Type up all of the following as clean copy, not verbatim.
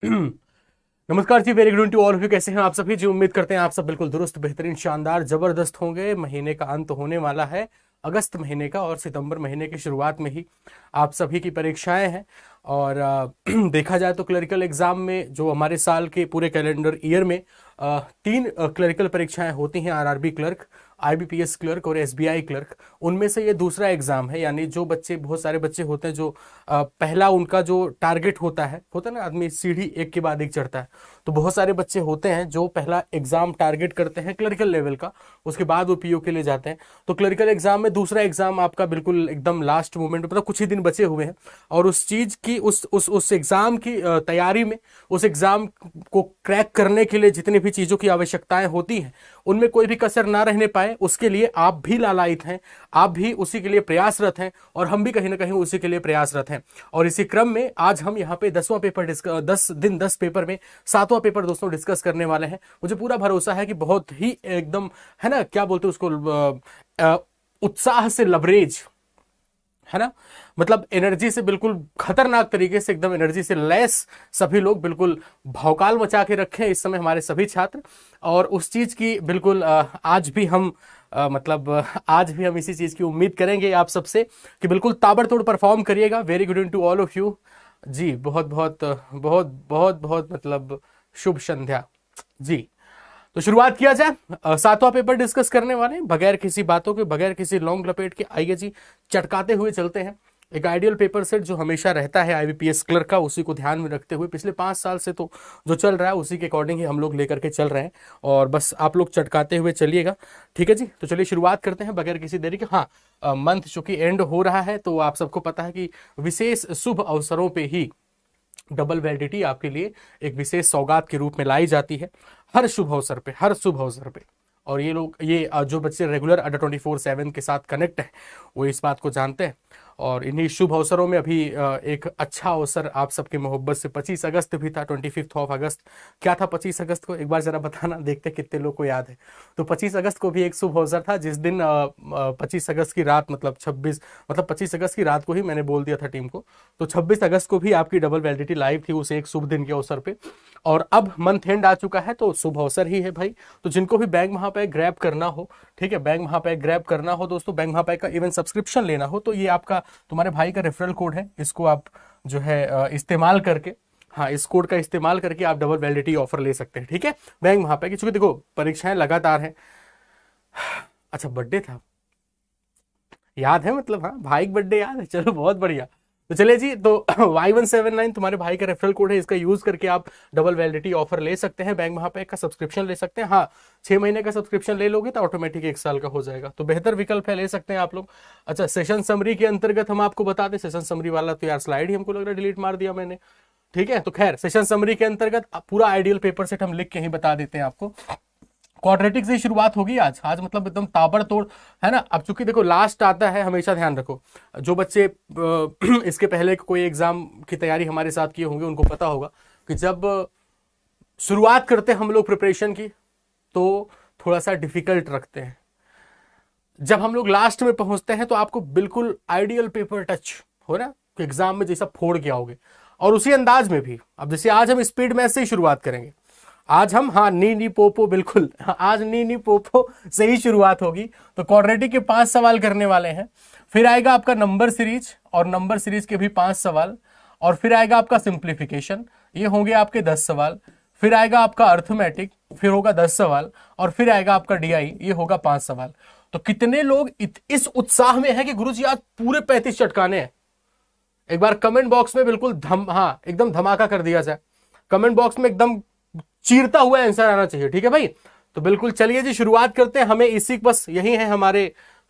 नमस्कार ji, very good to all of you. कैसे हैं आप सभी जी? उम्मीद करते हैं आप सब बिल्कुल दुरुस्त, बेहतरीन, शानदार, जबरदस्त होंगे। महीने का अंत होने वाला है, अगस्त महीने का, और सितंबर महीने की शुरुआत में ही आप सभी की परीक्षाएं हैं। और देखा जाए तो क्लरिकल एग्जाम में जो हमारे साल के पूरे कैलेंडर ईयर में तीन क्लरिकल परीक्षाएं होती हैं, आरआरबी क्लर्क, आईबीपीएस क्लर्क और एसबीआई क्लर्क। उनमें से ये दूसरा एग्जाम है। यानी जो बच्चे, बहुत सारे बच्चे होते हैं जो पहला उनका जो टारगेट होता है ना, आदमी सीढ़ी एक के बाद एक चढ़ता है। तो बहुत सारे बच्चे होते हैं जो पहला एग्जाम टारगेट करते हैं क्लरिकल लेवल का, उसके बाद वो पीओ के लिए जाते हैं। तो क्लरिकल एग्जाम में दूसरा एग्जाम आपका बिल्कुल एकदम लास्ट मोमेंट में, मतलब कुछ ही दिन बचे हुए हैं, और उस चीज की उस एग्जाम की तैयारी में, उस एग्जाम को क्रैक करने के लिए जितनी भी चीजों की आवश्यकताएं होती हैं, उनमें कोई भी कसर ना रहने पाए, उसके लिए आप भी लालायित हैं, आप भी उसी के लिए प्रयासरत हैं, और हम भी कहीं ना कहीं उसी के लिए प्रयासरत हैं। और इसी क्रम में आज हम यहाँ पे 10वां पेपर 10 दिन 10 पेपर में 7वां पेपर दोस्तों डिस्कस करने वाले हैं। मुझे पूरा भरोसा है कि बहुत ही एकदम, है ना, क्या बोलते हैं उसको, उत्साह से लबरेज, है ना, मतलब एनर्जी से बिल्कुल खतरनाक तरीके से, एकदम एनर्जी से लैस सभी लोग बिल्कुल भौकाल मचा के रखे हैं इस समय हमारे सभी छात्र। और उस चीज की बिल्कुल आज भी हम मतलब आज भी हम इसी चीज की उम्मीद करेंगे आप सबसे कि बिल्कुल ताबड़तोड़ परफॉर्म करिएगा। Very good evening to all of you ji. बहुत बहुत बहुत बहुत बहुत मतलब शुभ संध्या जी। तो शुरुआत किया जाए। 7वां पेपर डिस्कस करने वाले हैं, बगैर किसी बातों के, बगैर किसी लॉन्ग लपेट के, आइए जी चटकाते हुए चलते हैं। एक आइडियल पेपर सेट जो हमेशा रहता है आईबीपीएस क्लर्क का, उसी को ध्यान में रखते हुए पिछले 5 साल से तो जो चल रहा है उसी के अकॉर्डिंग ही हम लोग लेकर के चल रहे हैं, और बस आप लोग चटकाते हुए चलिएगा। ठीक है जी, तो चलिए शुरुआत करते हैं बगैर किसी देरी के। हाँ, मंथ चूंकि एंड हो रहा है तो आप सबको पता है कि विशेष शुभ अवसरों पे ही डबल वैलिडिटी आपके लिए एक विशेष सौगात के रूप में लाई जाती है, हर शुभ अवसर पे, हर शुभ अवसर पे। और ये लोग, ये जो बच्चे रेगुलर अंडर 24/7 के साथ कनेक्ट है, वो इस बात को जानते हैं। और इन्हीं शुभ अवसरों में अभी एक अच्छा अवसर आप सबके मोहब्बत से 25 अगस्त भी था, 25 ऑफ अगस्त। क्या था 25 अगस्त को, एक बार जरा बताना, देखते कितने लोग को याद है। तो 25 अगस्त को भी एक शुभ अवसर था, जिस दिन 25 अगस्त की रात, मतलब 25 अगस्त की रात को ही मैंने बोल दिया था टीम को। तो 26 अगस्त को भी आपकी डबल वैलिडिटी लाइव थी, उस एक शुभ दिन के अवसर पे। और अब मंथ एंड आ चुका है तो शुभ अवसर ही है भाई। तो जिनको भी बैंक महापैक ग्रैब करना हो, ठीक है, बैंक महापैक ग्रैब करना हो दोस्तों, बैंक महापैक का इवन सब्सक्रिप्शन लेना हो, तो ये आपका, तुम्हारे भाई का रेफरल कोड है, इसको आप जो है इस्तेमाल करके, हाँ, इस कोड का इस्तेमाल करके आप डबल वैलिडिटी ऑफर ले सकते हैं। ठीक है, बैंक महापैक, क्योंकि देखो परीक्षाएं लगातार हैं। अच्छा, बर्थडे था, याद है, मतलब हाँ, भाई का बर्थडे याद है, चलो बहुत बढ़िया। तो चले जी, तो Y179 तुम्हारे भाई का रेफरल कोड है, इसका यूज करके आप डबल वैलिडिटी ऑफर ले सकते हैं, बैंक महापैक का सब्सक्रिप्शन ले सकते हैं। हाँ, 6 महीने का सब्सक्रिप्शन ले लोगे तो ऑटोमेटिक 1 साल का हो जाएगा, तो बेहतर विकल्प है, ले सकते हैं आप लोग। अच्छा, सेशन समरी के अंतर्गत हम आपको बता दें, सेशन समरी वाला तो यार स्लाइड ही हमको लग रहा है डिलीट मार दिया मैंने। ठीक है, तो खैर, सेशन समरी के अंतर्गत पूरा आइडियल पेपर सेट हम लिख के ही बता देते हैं आपको। क्वाड्रेटिक से शुरुआत होगी आज, आज मतलब एकदम ताबड़तोड़, है ना। अब चूंकि देखो लास्ट आता है, हमेशा ध्यान रखो, जो बच्चे इसके पहले कोई एग्जाम की तैयारी हमारे साथ किए होंगे उनको पता होगा कि जब शुरुआत करते हैं हम लोग प्रिपरेशन की, तो थोड़ा सा डिफिकल्ट रखते हैं। जब हम लोग लास्ट में पहुंचते हैं तो आपको बिल्कुल आइडियल पेपर टच हो ना, कि एग्जाम में जैसा फोड़ के आओगे। और उसी अंदाज में भी, अब जैसे आज हम स्पीड मैथ से ही शुरुआत करेंगे, आज हम, हाँ, नी नी पोपो, बिल्कुल, हाँ, आज नी नी पोपो से ही शुरुआत होगी। तो क्वाड्रेटिक के 5 सवाल करने वाले हैं, फिर आएगा आपका नंबर सीरीज, और नंबर सीरीज के भी 5 सवाल, और फिर आएगा आपका सिंप्लीफिकेशन, ये होंगे आपके 10 सवाल, फिर आएगा आपका अर्थमेटिक, फिर होगा 10 सवाल, और फिर आएगा आपका डीआई, ये होगा 5 सवाल। तो कितने लोग इस उत्साह में है कि गुरुजी आज पूरे 35 चटकाने हैं? एक बार कमेंट बॉक्स में बिल्कुल हाँ, एकदम धमाका कर दिया जाए, कमेंट बॉक्स में एकदम चीरता हुआ आंसर आना चाहिए। ठीक है भाई, तो बिल्कुल चलिए जी शुरुआत करते हैं। हमें इसी, बस यही है हमारे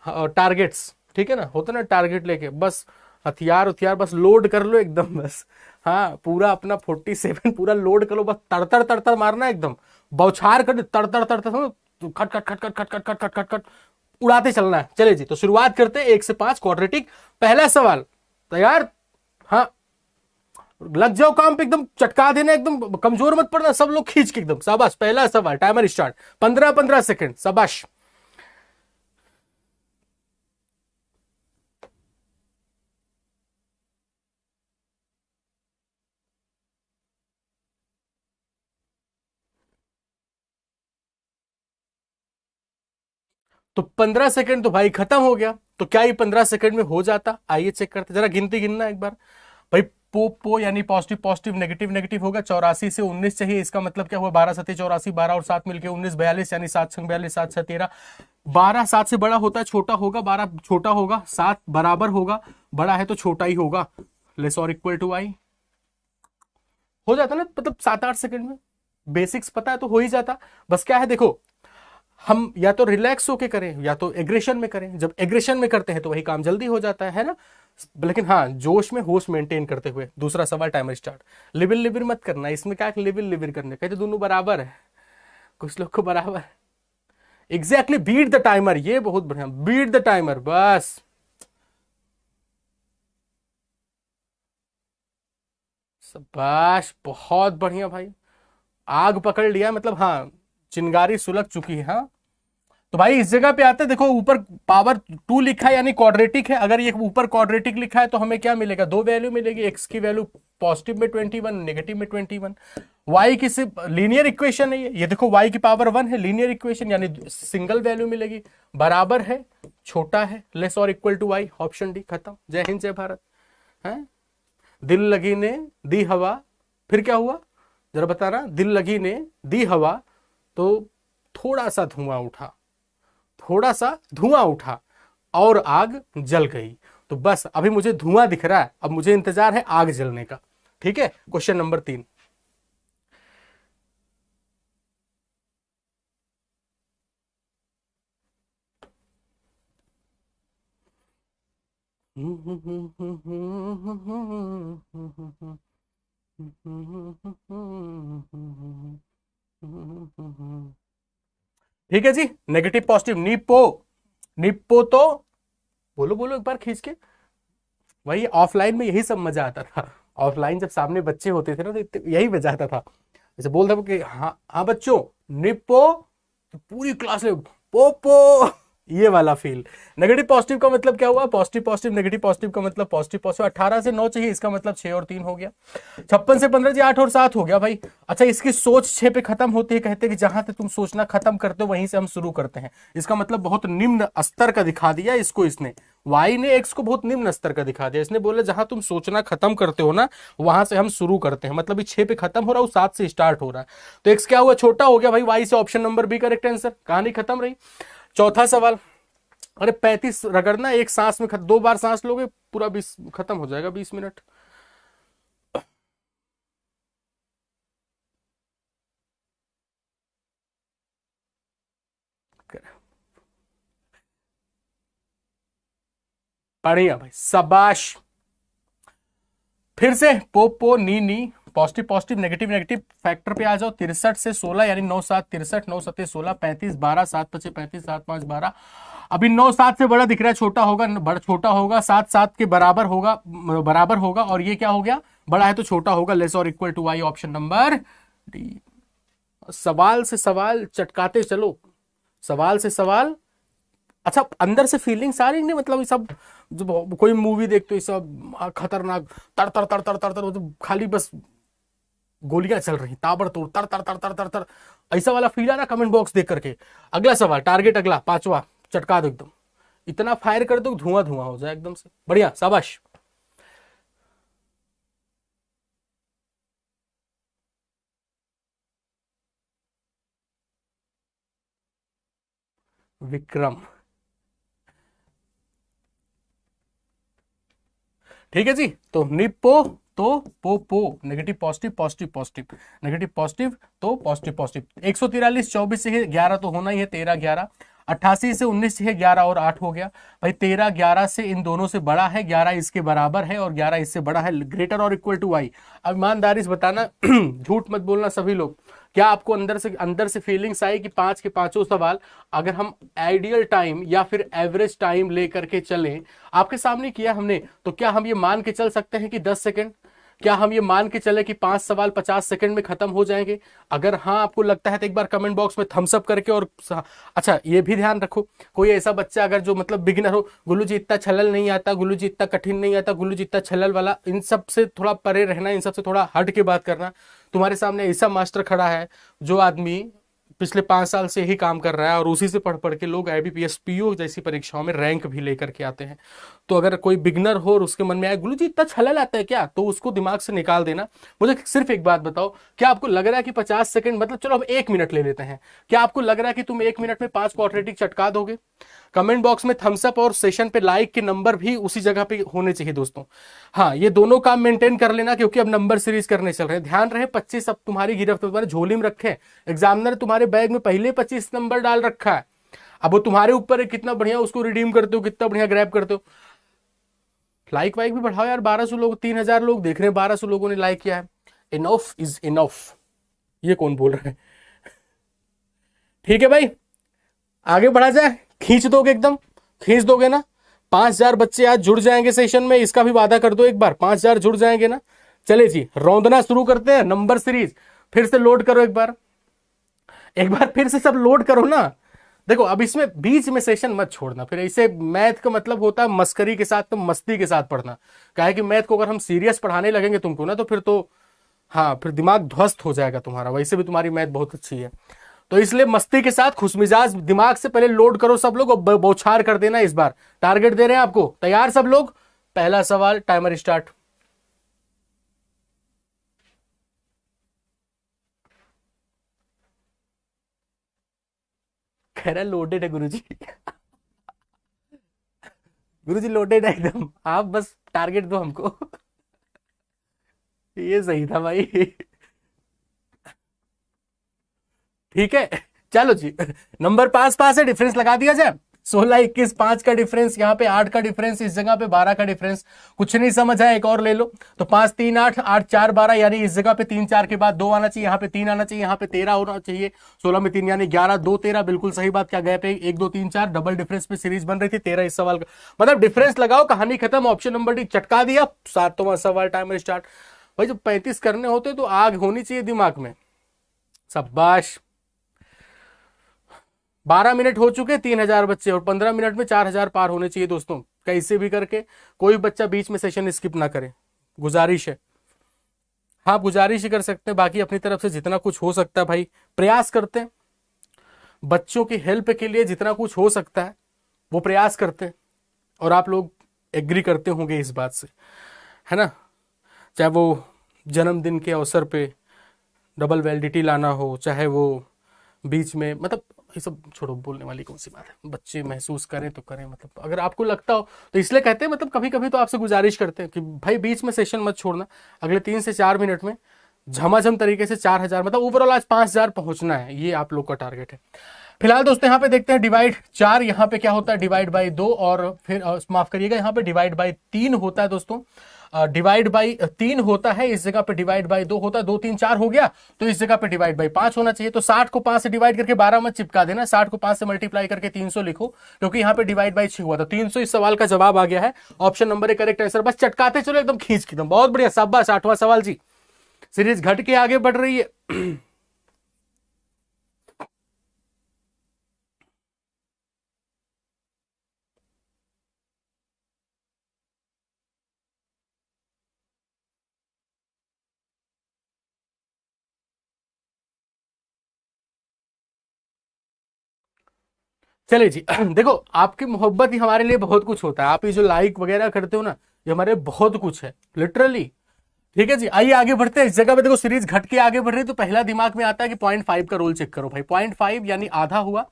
टारगेट्स, ठीक है ना, होता ना टारगेट लेके, बस हथियार उथियार बस लोड कर लो एकदम, बस, हाँ, पूरा अपना 47 पूरा लोड कर लो, बस तड़तड़ तड़तड़ मारना, एकदम बौछार कर, तड़तड़ तड़तड़, खट खट खट खट खट खट खट खट खट खट उड़ाते चलना है। चले जी, तो शुरुआत करते हैं 1 से 5 क्वाड्रेटिक। पहला सवाल, तैयार? हाँ, लग जाओ काम पे, एकदम चटका देना, एकदम कमजोर मत पड़ना, सब लोग खींच के एकदम, शाबाश। पहला सवाल, टाइमर स्टार्ट, 15-15 सेकंड, शाबाश। तो 15 सेकंड तो भाई खत्म हो गया। तो क्या ये 15 सेकंड में हो जाता? आइए चेक करते, जरा गिनती गिनना एक बार भाई। पो यानी पॉजिटिव पॉजिटिव, नेगेटिव नेगेटिव होगा। 84 से 19 चाहिए, इसका मतलब क्या हुआ? 12 7 84, 12 और 7 मिलके 19, 42 यानी 7 6 42, 7 6 13। 12 7 से बड़ा होता है छोटा होगा, 12 छोटा होगा, 7 बराबर होगा, बड़ा है तो छोटा ही होगा, लेस और इक्वल टू आई। हो जाता ना, मतलब 7 8 सेकंड में। बेसिक्स पता है तो हो ही जाता। बस क्या है देखो, हम या तो रिलैक्स होके करें या तो एग्रेशन में करें। जब एग्रेशन में करते हैं तो वही काम जल्दी हो जाता है ना। लेकिन हाँ, जोश में होश मेंटेन करते हुए। दूसरा सवाल, टाइमर स्टार्ट। लिबिर लिबिर मत करना इसमें, क्या लिबिर लिबिर करने, कहते दोनों बराबर है, कुछ लोग को बराबर। एग्जैक्टली, बीट द टाइमर, ये बहुत बढ़िया, बीट द टाइमर बस। शाबाश, बहुत बढ़िया भाई, आग पकड़ लिया मतलब। हाँ, चिंगारी सुलग चुकी है। हाँ, तो भाई इस जगह पे आते हैं, देखो ऊपर पावर 2 लिखा है यानी क्वाड्रेटिक है। अगर ये ऊपर क्वाड्रेटिक लिखा है तो हमें क्या मिलेगा? दो वैल्यू मिलेगी, एक्स की वैल्यू पॉजिटिव में 21, नेगेटिव में 21। वाई की सिर्फ लीनियर इक्वेशन है ये देखो, वाई की पावर 1 है, लीनियर इक्वेशन यानी सिंगल वैल्यू मिलेगी, बराबर है, छोटा है, लेस और equal to y. Option D, खत्म। जय हिंद जय भारत। है, दिल लगी ने दी हवा, फिर क्या हुआ जरा बताना? दिल लगी ने दी हवा तो थोड़ा सा धुआं उठा, थोड़ा सा धुआं उठा और आग जल गई। तो बस अभी मुझे धुआं दिख रहा है, अब मुझे इंतजार है आग जलने का। ठीक है, क्वेश्चन नंबर 3। ठीक है जी, नेगेटिव पॉजिटिव, निपो निपो तो बोलो बोलो एक बार खींच के। वही ऑफलाइन में यही सब मजा आता था। ऑफलाइन जब सामने बच्चे होते थे ना तो यही मजा आता था। जैसे बोल दो कि हाँ हाँ बच्चों, निपो, तो पूरी क्लास में पोपो, ये वाला फील। नेगेटिव पॉजिटिव का मतलब क्या हुआ? पॉजिटिव पॉजिटिव, नेगेटिव पॉजिटिव का मतलब पॉजिटिव पॉजिटिव। 18 से 9 चाहिए, इसका मतलब 6 और 3 हो गया। 56 से 15 जी 8 और 7 हो गया भाई। अच्छा, इसकी सोच 6 पे खत्म होती है, कहते हैं कि जहां से तुम सोचना खत्म करते हो वहीं से हम शुरू करते हैं। इसका मतलब बहुत निम्न स्तर का दिखा दिया इसको इसने। वाई ने एक्स को बहुत निम्न स्तर का दिखा दिया। इसने बोला जहां तुम सोचना खत्म करते हो ना, वहां से हम शुरू करते हैं। मतलब ये 6 पे खत्म हो रहा है, 7 से स्टार्ट हो रहा है। तो एक्स क्या हुआ? छोटा हो गया भाई वाई से। Option number B correct answer, कहानी खत्म रही। चौथा सवाल, अरे 35 रगड़ना एक सांस में, 2 बार सांस लोगे पूरा 20 खत्म हो जाएगा, 20 मिनट। बढ़िया भाई, शाबाश। फिर से पो नी नी, positive positive, negative negative, factor पे आ जाओ। 63 से 16 यानी 9 7 63, 9 7 16, 35 12, 7 5 35, 7 5 12। अभी 9 7 से बड़ा दिख रहा है, छोटा होगा, बड़ा छोटा होगा, 7 7 के बराबर होगा, बराबर होगा। और ये क्या हो गया? बड़ा है तो छोटा होगा, लेस और equal to y. Option number D. सवाल से सवाल चटकाते चलो, सवाल से सवाल। अच्छा, अंदर से फीलिंग्स आ रही नहीं, मतलब ये सब जो कोई मूवी देखते हो ये सब खतरनाक, तर तर तर तर तर तर, तो खाली बस गोलियां चल रही ताबड़तोड़, तर तर तर तर तर तर, ऐसा वाला फील आ रहा कमेंट बॉक्स देख करके। अगला सवाल, टारगेट अगला 5वां, चटका दो एकदम, इतना फायर कर दो धुआं धुआं हो जाए एकदम से। बढ़िया, शाबाश। विक्रम, ठीक है जी। तो निपो तो पो negative positive, positive positive, negative positive तो पॉजिटिव पॉजिटिव। 143 24 से 11 तो होना ही है, 13 11। 88 से 19 से 11 और 8 हो गया भाई। 13 11 से इन दोनों से बड़ा है, 11 इसके बराबर है और 11 इससे बड़ा है, ग्रेटर और इक्वल टू वाई। अब ईमानदारी से बताना, झूठ मत बोलना सभी लोग, क्या आपको अंदर से फीलिंग्स आई कि 5 के पांचों सवाल अगर हम आइडियल टाइम या फिर एवरेज टाइम लेकर के चलें, आपके सामने किया हमने, तो क्या हम ये मान के चल सकते हैं कि 10 सेकंड? क्या हम ये मान के चले कि 5 सवाल 50 सेकंड में खत्म हो जाएंगे? अगर हाँ आपको लगता है तो एक बार कमेंट बॉक्स में थम्स अप करके। और अच्छा, ये भी ध्यान रखो, कोई ऐसा बच्चा अगर जो मतलब बिगिनर हो, गुल्लू जी इतना छलल नहीं आता, गुल्लू जी इतना कठिन नहीं आता, गुल्लू जी इतना छलल वाला, इन सब से थोड़ा परे रहना, इन सब से थोड़ा हट के बात करना। तुम्हारे सामने ऐसा मास्टर खड़ा है जो आदमी पिछले 5 साल से ही काम कर रहा है और उसी से पढ़ पढ़ के लोग आईबीपीएस पीओ जैसी परीक्षाओं में रैंक भी लेकर के आते हैं। तो अगर कोई बिगनर हो और उसके मन में आए गुरु जी इतना छला आता है क्या, तो उसको दिमाग से निकाल देना। मुझे सिर्फ एक बात बताओ, क्या आपको लग रहा है कि 50 सेकंड, मतलब चलो हम 1 मिनट ले लेते हैं, क्या आपको लग रहा है कि तुम 1 मिनट में 5 क्वाड्रेटिक चटका दोगे? कमेंट बॉक्स में थम्स अप और सेशन पे लाइक के नंबर भी उसी जगह पे होने चाहिए दोस्तों। हाँ, ये दोनों काम मेंटेन कर लेना, क्योंकि अब नंबर सीरीज करने चल रहे हैं। ध्यान रहे 25 अब तुम्हारी गिरफ्त तुम्हारे झोली में रखे, एग्जामिनर तुम्हारे बैग में पहले 25 नंबर डाल रखा है। अब वो तुम्हारे ऊपर है कितना बढ़िया उसको रिडीम करते हो, कितना बढ़िया ग्रैब करते हो। लाइक वाइक भी बढ़ाओ यार, 1200 लोग, 3000 लोग देख रहे हैं, 1200 लोगों ने लाइक किया है। इनफ इज इनफ, ये कौन बोल रहा है? ठीक है भाई, आगे बढ़ा जाए। खींच दोगे, एकदम खींच दोगे ना? 5000 बच्चे आज जुड़ जाएंगे सेशन में, इसका भी वादा कर दो एक बार, 5000 जुड़ जाएंगे ना? चले जी, रौंदना शुरू करते हैं। नंबर सीरीज फिर से लोड करो, एक बार फिर से सब लोड करो ना। देखो अब इसमें बीच में सेशन मत छोड़ना, फिर ऐसे मैथ का मतलब होता है मस्करी के साथ, तो मस्ती के साथ पढ़ना। क्या है कि मैथ को अगर हम सीरियस पढ़ाने लगेंगे तुमको ना, तो फिर तो हाँ, फिर दिमाग ध्वस्त हो जाएगा तुम्हारा। वैसे भी तुम्हारी मैथ बहुत अच्छी है, तो इसलिए मस्ती के साथ खुशमिजाज दिमाग से पहले लोड करो सब लोग, और बौछार कर देना। इस बार टारगेट दे रहे हैं आपको, तैयार सब लोग? पहला सवाल, टाइमर स्टार्ट। कह रहा लोडेड है गुरुजी। गुरुजी लोडेड है एकदम, आप बस टारगेट दो हमको। ये सही था भाई। ठीक है, चलो जी। नंबर पास पास है, डिफरेंस लगा दिया जाए। 16 21 5 का डिफरेंस, यहाँ पे 8 का डिफरेंस, इस जगह पे 12 का डिफरेंस। कुछ नहीं समझ आया, एक और ले लो। तो 5 3 8 8 4 12, यानी इस जगह पे 3 4 के बाद 2 आना चाहिए, यहाँ पे 3 आना चाहिए, यहाँ पे 13 होना चाहिए। 16 में 3 यानी 11 2 13, बिल्कुल सही बात। क्या गैप है? 1 2 3 4, डबल डिफरेंस पे सीरीज बन रही थी। 13 इस सवाल का मतलब डिफरेंस लगाओ, कहानी खत्म। ऑप्शन नंबर डी चटका दिया। 7वां सवाल, टाइमर स्टार्ट। भाई जब 35 करने होते तो आग होनी चाहिए दिमाग में। शाबाश। 12 मिनट हो चुके, 3000 बच्चे, और 15 मिनट में 4000 पार होने चाहिए दोस्तों। कैसे भी करके कोई बच्चा बीच में सेशन स्किप ना करे, गुजारिश है। हाँ, गुजारिश ही कर सकते हैं, बाकी अपनी तरफ से जितना कुछ हो सकता है भाई प्रयास करते हैं। बच्चों की हेल्प के लिए जितना कुछ हो सकता है वो प्रयास करते हैं, और आप लोग एग्री करते होंगे इस बात से, है ना? चाहे वो जन्मदिन के अवसर पे डबल वैलिडिटी लाना हो, चाहे वो बीच में, मतलब ये सब छोड़ो, बोलने वाली कौन सी बात है। बच्चे महसूस करें तो करें, मतलब अगर आपको लगता हो तो। इसलिए कहते हैं, मतलब कभी कभी तो आपसे गुजारिश करते हैं कि भाई बीच में सेशन मत छोड़ना। अगले 3 से 4 मिनट में झमाझम तरीके से 4000, मतलब ओवरऑल आज 5000 पहुंचना है, ये आप लोग का टारगेट है। फिलहाल दोस्तों यहाँ पे देखते हैं डिवाइड 4, यहाँ पे क्या होता है डिवाइड बाई 2, और फिर माफ करिएगा, यहाँ पे डिवाइड बाई 3 होता है दोस्तों। डिवाइड बाई 3 होता है, इस जगह पे डिवाइड बाई 2 होता है। 2 3 4 हो गया, तो इस जगह पे डिवाइड बाई 5 होना चाहिए। तो 60 को 5 से डिवाइड करके 12 मत चिपका देना, 60 को 5 से मल्टीप्लाई करके 300 लिखो, क्योंकि यहाँ पे डिवाइड बाई 6 हुआ था। 300 इस सवाल का जवाब आ गया है। Option number A correct answer. बस चटकाते चलो एकदम खींच के, एकदम बहुत बढ़िया, शाबाश। 8वां सवाल जी, सीरीज घट के आगे बढ़ रही है। चलिए जी। देखो आपकी मोहब्बत ही हमारे लिए बहुत कुछ होता है। आप ये जो लाइक वगैरह करते हो ना, ये हमारे बहुत कुछ है, लिटरली। ठीक है जी, आइए आगे बढ़ते हैं। इस जगह पे देखो सीरीज घट के आगे बढ़ रही है, तो पहला दिमाग में आता है कि 0.5 का रोल चेक करो भाई। 0.5 यानी आधा हुआ,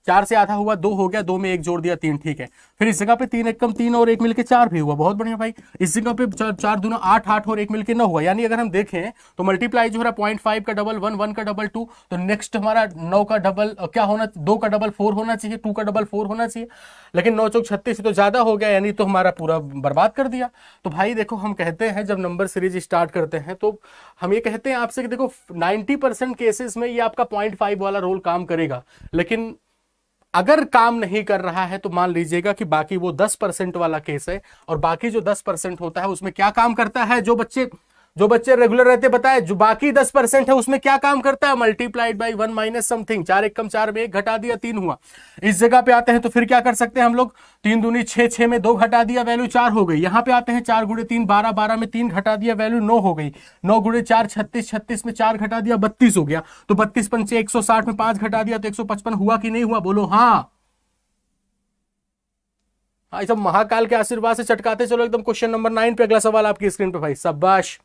4 से आधा हुआ 2 हो गया, 2 में 1 जोड़ दिया 3, ठीक है। फिर इस जगह पे 3 एक कम 3 और 1 मिलके 4 भी हुआ, बहुत बढ़िया भाई। इस जगह पे 4 दूना 8, 8 और 1 मिलके 9 हुआ। यानी अगर हम देखें तो मल्टीप्लाई जो है 0.5 का डबल 1, 1 का डबल 2, तो नेक्स्ट हमारा 9 का डबल क्या होना, 2 का डबल 4 होना चाहिए, 2 का डबल 4 होना चाहिए। लेकिन 9 चौक 36 तो ज्यादा हो गया, यानी तो हमारा पूरा बर्बाद कर दिया। तो भाई देखो, हम कहते हैं जब नंबर सीरीज स्टार्ट करते हैं तो हम ये कहते हैं आपसे कि देखो 90% केसेस में ये आपका 0.5 वाला रोल काम करेगा। लेकिन अगर काम नहीं कर रहा है तो मान लीजिएगा कि बाकी वो 10% वाला केस है, और बाकी जो 10% होता है उसमें क्या काम करता है। जो बच्चे जो बच्चे रेगुलर रहते बताए, जो बाकी 10% है उसमें क्या काम करता है, मल्टीप्लाइड बाई 1 माइनस समथिंग, 4 एक कम 4 में 1 घटा दिया 3 हुआ। इस जगह पे आते हैं तो फिर क्या कर सकते हैं हम लोग, 3 दूनी 6, 6 में 2 घटा दिया वैल्यू 4 हो गई। यहां पे आते हैं 4 गुणे 3 12, 12 में 3 घटा दिया वैल्यू 9 हो गई। 9 गुणे 4 36, 36 में 4 घटा दिया 32 हो गया। तो 32 पंचे 160 में 5 घटा दिया तो 155 हुआ कि नहीं हुआ, बोलो हाँ। सब महाकाल के आशीर्वाद से चटकाते चलो एकदम। क्वेश्चन नंबर 9 पे अगला सवाल आपकी स्क्रीन पे भाई, शाबाश।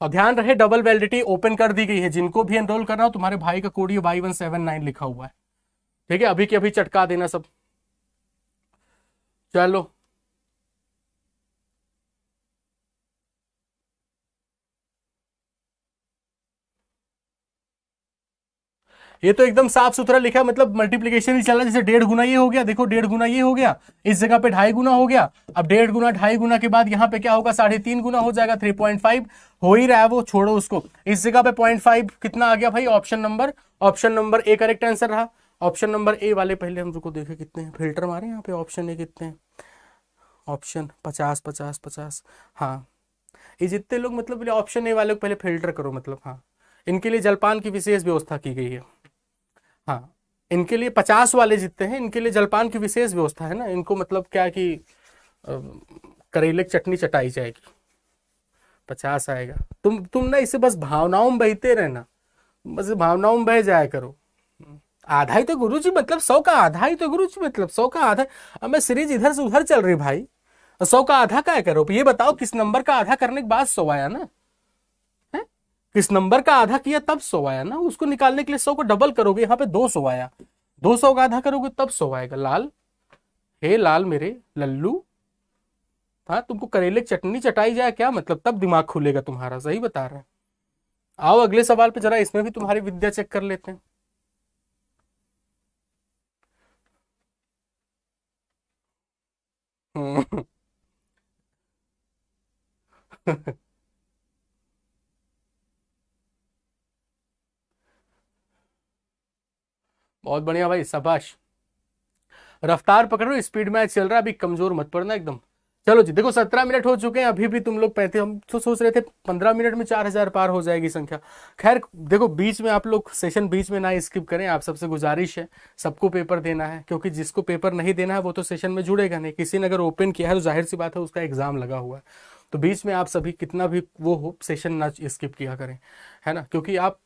और ध्यान रहे डबल वैलिडिटी ओपन कर दी गई है, जिनको भी एनरोल करना हो तुम्हारे भाई का कोड ये Y179 लिखा हुआ है, ठीक है, अभी के अभी चटका देना सब। चलो ये तो एकदम साफ सुथरा लिखा है, मतलब मल्टीप्लीकेशन ही चल रहा है। जैसे 1.5 गुना ये हो गया, देखो 1.5 गुना ये हो गया, इस जगह पे 2.5 गुना हो गया। अब 1.5 गुना 2.5 गुना के बाद यहाँ पे क्या होगा, 3.5 गुना हो जाएगा, 3.5 हो ही रहा है वो, छोड़ो उसको। इस जगह पे 0.5 कितना आ गया भाई, option number A correct answer रहा। ऑप्शन नंबर ए वाले पहले हम रुको देखे कितने हैं, फिल्टर मारे यहाँ पे ऑप्शन ए कितने हैं, ऑप्शन 50 50 50। हाँ ये जितने लोग मतलब ऑप्शन ए वाले को पहले फिल्टर करो, मतलब हाँ इनके लिए जलपान की विशेष व्यवस्था की गई है। हाँ इनके लिए 50 वाले जितने हैं इनके लिए जलपान की विशेष व्यवस्था है ना, इनको मतलब क्या कि करेले की चटनी चटाई जाएगी, 50 आएगा। तुम ना इसे बस भावनाओं में बहते रहना, बस भावनाओं में बह जाया करो। आधा ही तो गुरु जी, मतलब 100 का आधा ही तो गुरु जी, मतलब 100 का आधा। अब मैं सीरीज इधर से उधर चल रही भाई, 100 का आधा क्या करो, ये बताओ किस नंबर का आधा करने के बाद 100 आया ना, किस नंबर का आधा किया तब 100 आया ना, उसको निकालने के लिए 100 को डबल करोगे, यहाँ पे 200 आया, 200 का आधा करोगे तब 100 आएगा। लाल हे लाल मेरे लल्लू, हाँ तुमको करेले की चटनी चटाई जाए क्या, मतलब तब दिमाग खुलेगा तुम्हारा, सही बता रहे हैं। आओ अगले सवाल पे जरा, इसमें भी तुम्हारी विद्या चेक कर लेते हैं। बहुत बढ़िया भाई, शाबाश। रफ्तार पकड़ो, स्पीड मैच चल रहा है, अभी कमजोर मत पड़ना एकदम। चलो जी देखो 17 मिनट हो चुके हैं, अभी भी तुम लोग पैंतीस, हम तो सोच रहे थे 15 मिनट में 4000 पार हो जाएगी संख्या। खैर देखो बीच में आप लोग सेशन बीच में ना स्किप करें, आप सबसे गुजारिश है, सबको पेपर देना है, क्योंकि जिसको पेपर नहीं देना है वो तो सेशन में जुड़ेगा नहीं। किसी ने अगर ओपन किया है तो जाहिर सी बात है उसका एग्जाम लगा हुआ है, तो बीच में आप सभी कितना भी वो हो सेशन ना स्किप किया करें, है ना, क्योंकि आप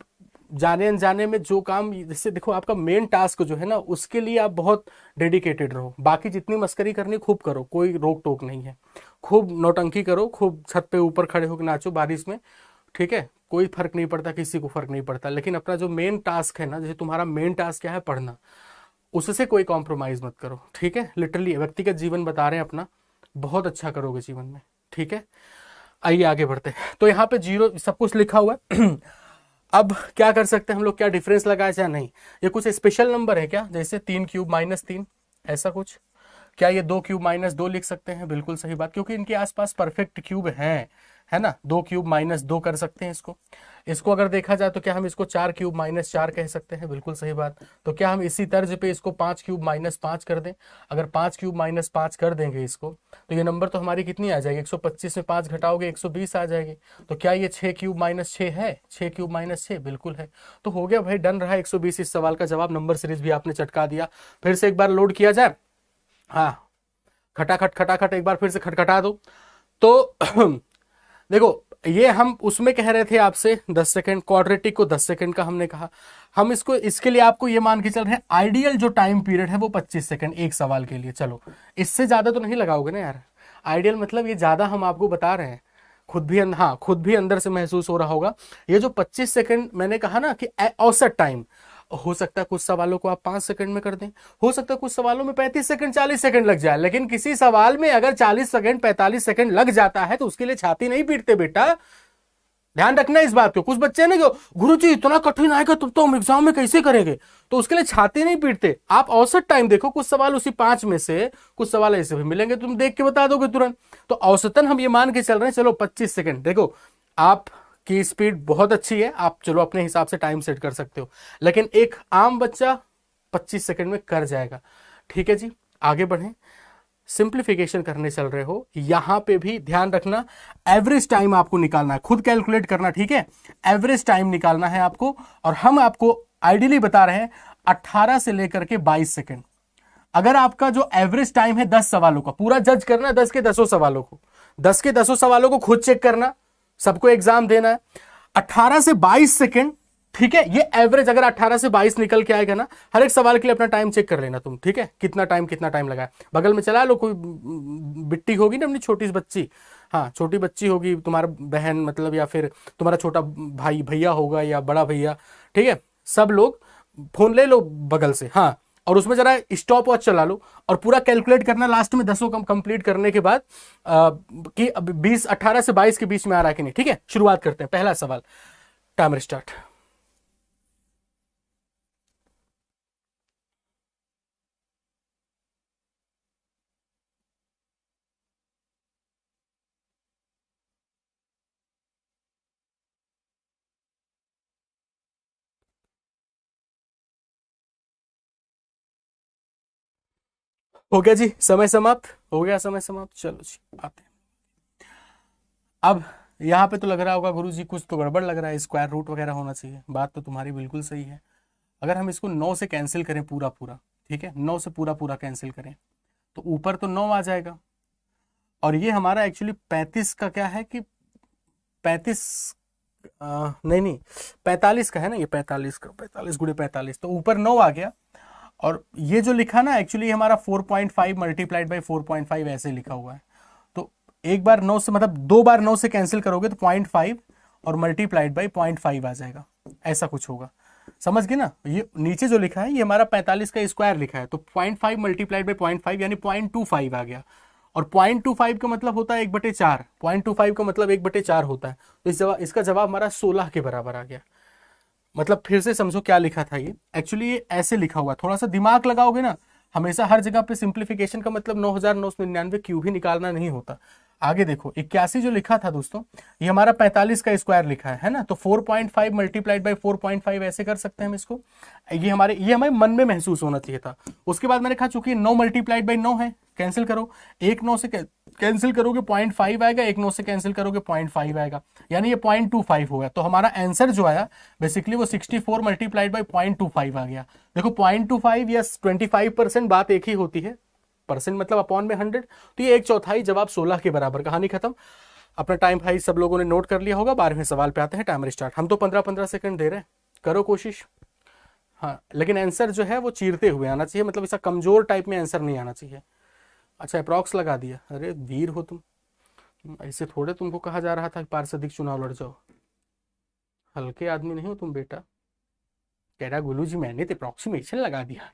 जाने अनजाने में जो काम, जैसे देखो आपका मेन टास्क जो है ना उसके लिए आप बहुत डेडिकेटेड रहो। बाकी जितनी मस्करी करनी खूब करो, कोई रोक टोक नहीं है, खूब नौटंकी करो, खूब छत पे ऊपर खड़े होकर नाचो बारिश में, ठीक है, कोई फर्क नहीं पड़ता, किसी को फर्क नहीं पड़ता। लेकिन अपना जो मेन टास्क है ना, जैसे तुम्हारा मेन टास्क क्या है, पढ़ना, उससे कोई कॉम्प्रोमाइज मत करो, ठीक है। लिटरली व्यक्तिगत जीवन बता रहे हैं अपना, बहुत अच्छा करोगे जीवन में, ठीक है। आइए आगे बढ़ते हैं। तो यहाँ पे 0 सब कुछ लिखा हुआ है। अब क्या कर सकते हैं हम लोग, क्या डिफरेंस लगाया जाए, नहीं ये कुछ स्पेशल नंबर है क्या, जैसे 3 क्यूब -3 ऐसा कुछ, क्या ये 2 क्यूब -2 लिख सकते हैं, बिल्कुल सही बात, क्योंकि इनके आसपास परफेक्ट क्यूब हैं, है ना। 2 क्यूब -2 कर सकते हैं इसको। इसको अगर देखा जाए तो क्या हम इसको 4 क्यूब -4 कह सकते हैं, बिल्कुल सही बात। तो क्या हम इसी तर्ज पे इसको 5 क्यूब -5 कर दें, अगर 5 क्यूब -5 कर देंगे इसको, तो ये नंबर तो हमारी कितनी आ जाएगी, 125 में 5 घटाओगे 120 आ जाएगी। तो क्या ये 6 क्यूब -6 है, 6 क्यूब -6 बिल्कुल है। तो हो गया भाई, डन रहा 120 इस सवाल का जवाब। नंबर सीरीज भी आपने चटका दिया। फिर से एक बार लोड किया जाए, हाँ खटाखट खटाखट एक बार फिर से खटखटा दो। तो देखो ये हम उसमें कह रहे थे आपसे 10 सेकंड, क्वाड्रेटिक को 10 सेकंड का हमने कहा। हम इसको इसके लिए आपको ये मान के चल रहे हैं आइडियल जो टाइम पीरियड है वो 25 सेकंड एक सवाल के लिए। चलो इससे ज्यादा तो नहीं लगाओगे ना यार, आइडियल मतलब ये ज्यादा हम आपको बता रहे हैं, खुद भी हाँ खुद भी अंदर से महसूस हो रहा होगा। ये जो 25 सेकंड मैंने कहा ना कि औसत टाइम, हो सकता है कुछ सवालों को आप 5 सेकंड में कर दें, हो सकता है कुछ सवालों में 35 सेकंड 40 सेकंड लग जाए, लेकिन किसी सवाल में अगर 40 सेकंड 45 सेकंड लग जाता है तो उसके लिए छाती नहीं पीटते बेटा, ध्यान रखना इस बात को। कुछ बच्चे ना गुरुजी इतना कठिन आएगा तो हम एग्जाम में कैसे करेंगे, तो उसके लिए छाती नहीं पीटते। आप औसत टाइम देखो, कुछ सवाल उसी 5 में से कुछ सवाल ऐसे भी मिलेंगे तुम देख के बता दोगे तुरंत। तो औसतन हम ये मान के चल रहे हैं चलो 25 सेकंड। देखो आप की स्पीड बहुत अच्छी है, आप चलो अपने हिसाब से टाइम सेट कर सकते हो, लेकिन एक आम बच्चा 25 सेकंड में कर जाएगा। ठीक है जी आगे बढ़ें। सिंप्लीफिकेशन करने चल रहे हो, यहां पे भी ध्यान रखना एवरेज टाइम आपको निकालना है, खुद कैलकुलेट करना, ठीक है। एवरेज टाइम निकालना है आपको, और हम आपको आइडियली बता रहे हैं 18 से लेकर के 22 सेकेंड। अगर आपका जो एवरेज टाइम है 10 सवालों का, पूरा जज करना 10 के 10 सवालों को, 10 के 10 सवालों को खुद चेक करना, सबको एग्जाम देना है। 18 से 22 सेकेंड, ठीक है, ये एवरेज अगर 18 से 22 निकल के आएगा ना, हर एक सवाल के लिए अपना टाइम चेक कर लेना तुम, ठीक है, कितना टाइम लगा है। बगल में चला लो, कोई बिट्टी होगी ना अपनी छोटी सी बच्ची, हाँ छोटी बच्ची होगी, तुम्हारा बहन मतलब, या फिर तुम्हारा छोटा भाई भैया होगा या बड़ा भैया, ठीक है, सब लोग फोन ले लो बगल से, हाँ, और उसमें जरा स्टॉप वॉच चला लो और पूरा कैलकुलेट करना लास्ट में 10 कंप्लीट करने के बाद कि 20 18 से 22 के बीच में आ रहा है कि नहीं, ठीक है। शुरुआत करते हैं, पहला सवाल, टाइमर स्टार्ट। हो गया जी, समय समाप्त हो गया, समय समाप्त। चलो जी आते हैं। अब यहाँ पे तो लग रहा होगा गुरु जी कुछ तो गड़बड़ लग रहा है, स्क्वायर रूट वगैरह होना चाहिए। बात तो तुम्हारी बिल्कुल सही है। अगर हम इसको 9 से कैंसिल करें पूरा पूरा, ठीक है, 9 से पूरा पूरा कैंसिल करें तो ऊपर तो 9 आ जाएगा, और ये हमारा एक्चुअली 35 का क्या है कि 35 नहीं नहीं 45 का है ना, ये 45 का, 45 गुणे 45, तो ऊपर 9 आ गया। और ये जो लिखा ना एक्चुअली हमारा 4.5 मल्टीप्लाइड बाई 4.5 ऐसे लिखा हुआ है। तो एक बार 9 से मतलब 2 बार 9 से कैंसिल करोगे तो 0.5 और मल्टीप्लाइड बाई 0.5 आ जाएगा, ऐसा कुछ होगा। समझ गए ना, ये नीचे जो लिखा है ये हमारा 45 का स्क्वायर लिखा है, तो 0.5 मल्टीप्लाइड बाई 0.5 यानी 0.25 आ गया। और 0.25 का मतलब होता है 1/4, 0.25 का मतलब 1/4 होता है। तो इसका जवाब हमारा 16 के बराबर आ गया। मतलब फिर से समझो क्या लिखा था ये, एक्चुअली ये ऐसे लिखा हुआ, थोड़ा सा दिमाग लगाओगे ना, हमेशा हर जगह पे सिंप्लीफिकेशन का मतलब 9999 क्यू भी निकालना नहीं होता। आगे देखो 81 जो लिखा था दोस्तों, ये हमारा 45 का स्क्वायर लिखा है ना, तो 4.5 मल्टीप्लाइड बाई 4.5 ऐसे कर सकते हैं हम इसको। ये हमारे मन में महसूस होना चाहिए था। उसके बाद मैंने कहा चूंकि 9 मल्टीप्लाइड बाई 9 है, कैंसिल करो, एक 9 से कैंसिल करोगे 0.5 आएगा, एक 9 से कैंसिल करोगे 0.5 आएगा, यानी ये 0.25 होगा। तो हमारा आंसर जो आया बेसिकली वो 64 मल्टीप्लाइड बाई 0.25 आ गया। देखो 0.25 या 25% बात एक ही होती है, परसेंट मतलब अपॉन में 100, तो ये 1/4 जवाब 16 के बराबर, कहानी खत्म। अपना टाइम भाई सब लोगों ने नोट कर लिया होगा। 12वें सवाल पे आते हैं, टाइमर स्टार्ट। हम तो 15-15 सेकंड दे रहे हैं, करो कोशिश। हाँ लेकिन आंसर जो है वो चीरते हुए आना चाहिए, मतलब ऐसा कमजोर टाइप में आंसर नहीं आना चाहिए। अच्छा अप्रॉक्स लगा दिया, अरे वीर हो तुम, ऐसे थोड़े तुमको कहा जा रहा था कि पार्षदिक चुनाव लड़ जाओ, हल्के आदमी नहीं हो तुम बेटा। कह रहा गुलू जी मैंने तो अप्रोक्सीमेशन लगा दिया।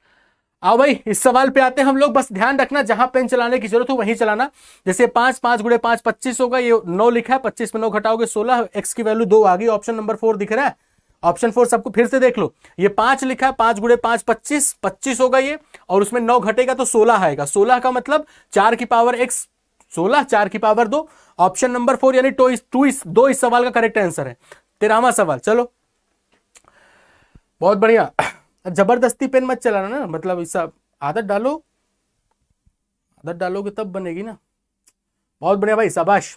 आओ भाई इस सवाल पे आते हैं हम लोग, बस ध्यान रखना जहां पेन चलाने की जरूरत हो वहीं चलाना। जैसे 5 5 गुणे 5 25 होगा, ये 9 लिखा है, 25 में 9 घटाओगे 16, एक्स की वैल्यू 2 आ गई, ऑप्शन नंबर 4 दिख रहा है। ऑप्शन 4 सबको फिर से देख लो, ये 5 लिखा है, 5 गुणे 5 25, 25 होगा ये, और उसमें 9 घटेगा तो 16 आएगा। 16 का मतलब 4 की पावर एक्स 16, 4 की पावर 2, ऑप्शन नंबर 4 यानी दो इस सवाल का करेक्ट आंसर है। 13वां सवाल, चलो बहुत बढ़िया। जबरदस्ती पेन मत चलाना ना, मतलब ऐसा आदत डालो, आदत डालोगे तब बनेगी ना। बहुत बढ़िया भाई, शाबाश।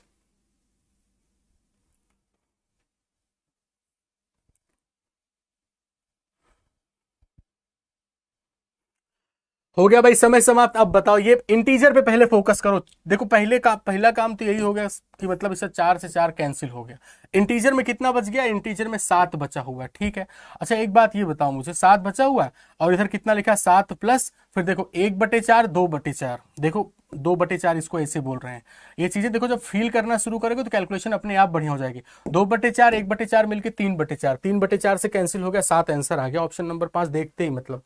हो गया भाई, समय समाप्त। अब बताओ ये इंटीजर पे पहले फोकस करो। देखो पहला काम तो यही हो गया कि मतलब इससे 4 से 4 कैंसिल हो गया। इंटीजर में कितना बच गया, इंटीजर में 7 बचा हुआ है, ठीक है। अच्छा एक बात ये बताओ मुझे, 7 बचा हुआ है और इधर कितना लिखा है 7 प्लस, फिर देखो 1/4 2/4, देखो 2/4 इसको ऐसे बोल रहे हैं। ये चीजें देखो जब फील करना शुरू करोगे तो कैलकुलेशन अपने आप बढ़िया हो जाएगी। 2/4 1/4 मिलकर 3/4, 3/4 से कैंसिल हो गया, 7 आंसर आ गया ऑप्शन नंबर 5 देखते ही मतलब।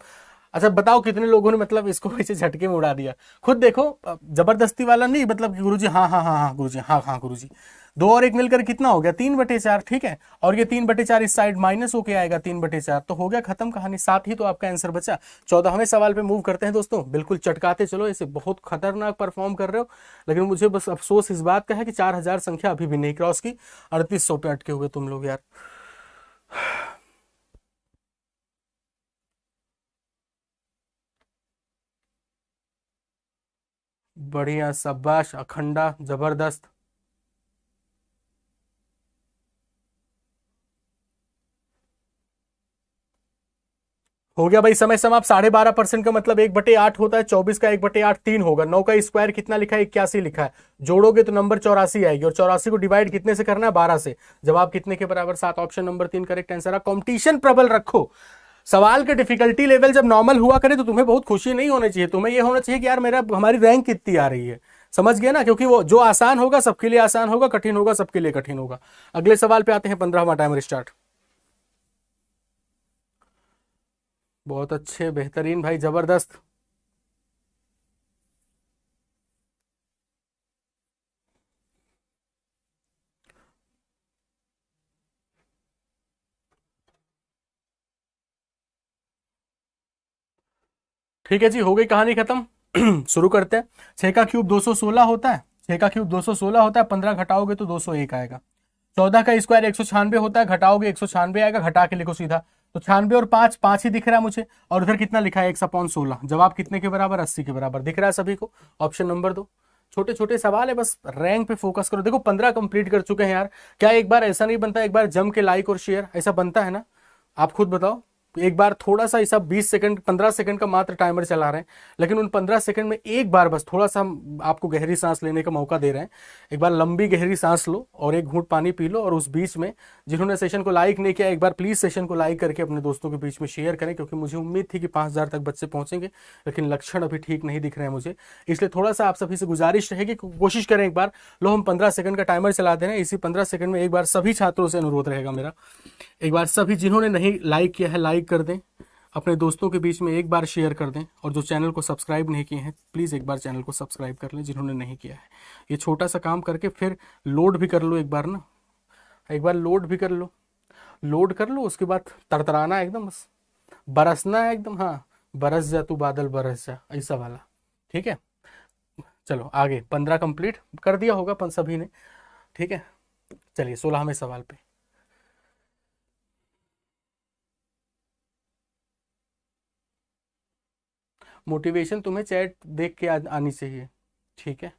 अच्छा बताओ कितने लोगों ने मतलब इसको ऐसे झटके में उड़ा दिया, खुद देखो। जबरदस्ती वाला नहीं, मतलब कि गुरुजी हाँ हाँ हाँ हाँ गुरुजी हाँ हाँ गुरुजी। 2 और 1 मिलकर कितना हो गया 3/4, ठीक है। और ये 3/4 इस साइड माइनस होके आएगा 3/4, तो हो गया खत्म कहानी। 7 ही तो आपका आंसर बचा। 14वें सवाल पे मूव करते हैं दोस्तों, बिल्कुल चटकाते चलो, इसे बहुत खतरनाक परफॉर्म कर रहे हो। लेकिन मुझे बस अफसोस इस बात का है कि 4000 संख्या अभी भी नहीं क्रॉस की, 3800 पे अटके हुए तुम लोग यार। बढ़िया, शाबाश, अखंडा, जबरदस्त। हो गया भाई समय समाप्त। 12.5% का मतलब 1/8 होता है, 24 का 1/8 3 होगा। 9 का स्क्वायर कितना लिखा है? 81 लिखा है। जोड़ोगे तो नंबर 84 आएगी, और 84 को डिवाइड कितने से करना है? 12 से। जवाब कितने के बराबर? 7। ऑप्शन नंबर 3 करेक्ट आंसर है। कंपटीशन प्रबल रखो। सवाल के डिफिकल्टी लेवल जब नॉर्मल हुआ करे तो तुम्हें बहुत खुशी नहीं होनी चाहिए, तुम्हें यह होना चाहिए कि यार मेरा हमारी रैंक कितनी आ रही है। समझ गए ना? क्योंकि वो जो आसान होगा सबके लिए आसान होगा, कठिन होगा सबके लिए कठिन होगा। अगले सवाल पे आते हैं। 15वां टाइमर स्टार्ट। बहुत अच्छे, बेहतरीन भाई, जबरदस्त। ठीक है जी, हो गई कहानी खत्म। शुरू करते हैं। 6 का क्यूब 216 होता है। 6 का क्यूब 216 होता है, 15 घटाओगे तो 201 आएगा। 14 का स्क्वायर 196 होता है, घटाओगे 196 आएगा। घटा के लिखो सीधा। तो 96 और 5, 5 ही दिख रहा है मुझे। और उधर कितना लिखा है? 1/16। जवाब कितने के बराबर? 80 के बराबर। दिख रहा है सभी को? Option number 2। छोटे छोटे सवाल है, बस रैंक पे फोकस करो। देखो 15 कंप्लीट कर चुके हैं यार। क्या एक बार ऐसा नहीं बनता, एक बार जम के लाइक और शेयर, ऐसा बनता है ना? आप खुद बताओ। एक बार थोड़ा सा ऐसा 20 सेकंड 15 सेकंड का मात्र टाइमर चला रहे हैं, लेकिन उन 15 सेकंड में एक बार बस थोड़ा सा हम आपको गहरी सांस लेने का मौका दे रहे हैं। एक बार लंबी गहरी सांस लो और एक घूंट पानी पी लो, और उस बीच में जिन्होंने सेशन को लाइक नहीं किया, एक बार प्लीज सेशन को लाइक करके अपने दोस्तों के बीच में शेयर करें, क्योंकि मुझे उम्मीद थी कि 5000 तक बच्चे पहुंचेंगे, लेकिन लक्षण अभी ठीक नहीं दिख रहे हैं मुझे। इसलिए थोड़ा सा आप सभी से गुजारिश रहेगी, कोशिश करें एक बार। लो, हम 15 सेकंड का टाइमर चला दे रहे हैं। इसी 15 सेकंड में एक बार सभी छात्रों से अनुरोध रहेगा मेरा, एक बार सभी जिन्होंने नहीं लाइक किया है लाइक कर दें, अपने दोस्तों के बीच में एक बार शेयर कर दें, और जो चैनल को सब्सक्राइब नहीं किए हैं प्लीज़ एक बार चैनल को सब्सक्राइब कर लें जिन्होंने नहीं किया है। ये छोटा सा काम करके फिर लोड भी कर लो एक बार ना, एक बार लोड भी कर लो। लोड कर लो, उसके बाद तरतराना एकदम, बस बरसना है एकदम। हाँ, बरस जा तू बादल बरस जा, ऐसा वाला। ठीक है, चलो आगे। 15 कंप्लीट कर दिया होगा सभी ने। ठीक है, चलिए 16वें सवाल पे। मोटिवेशन तुम्हें चैट देख के आनी चाहिए। ठीक है,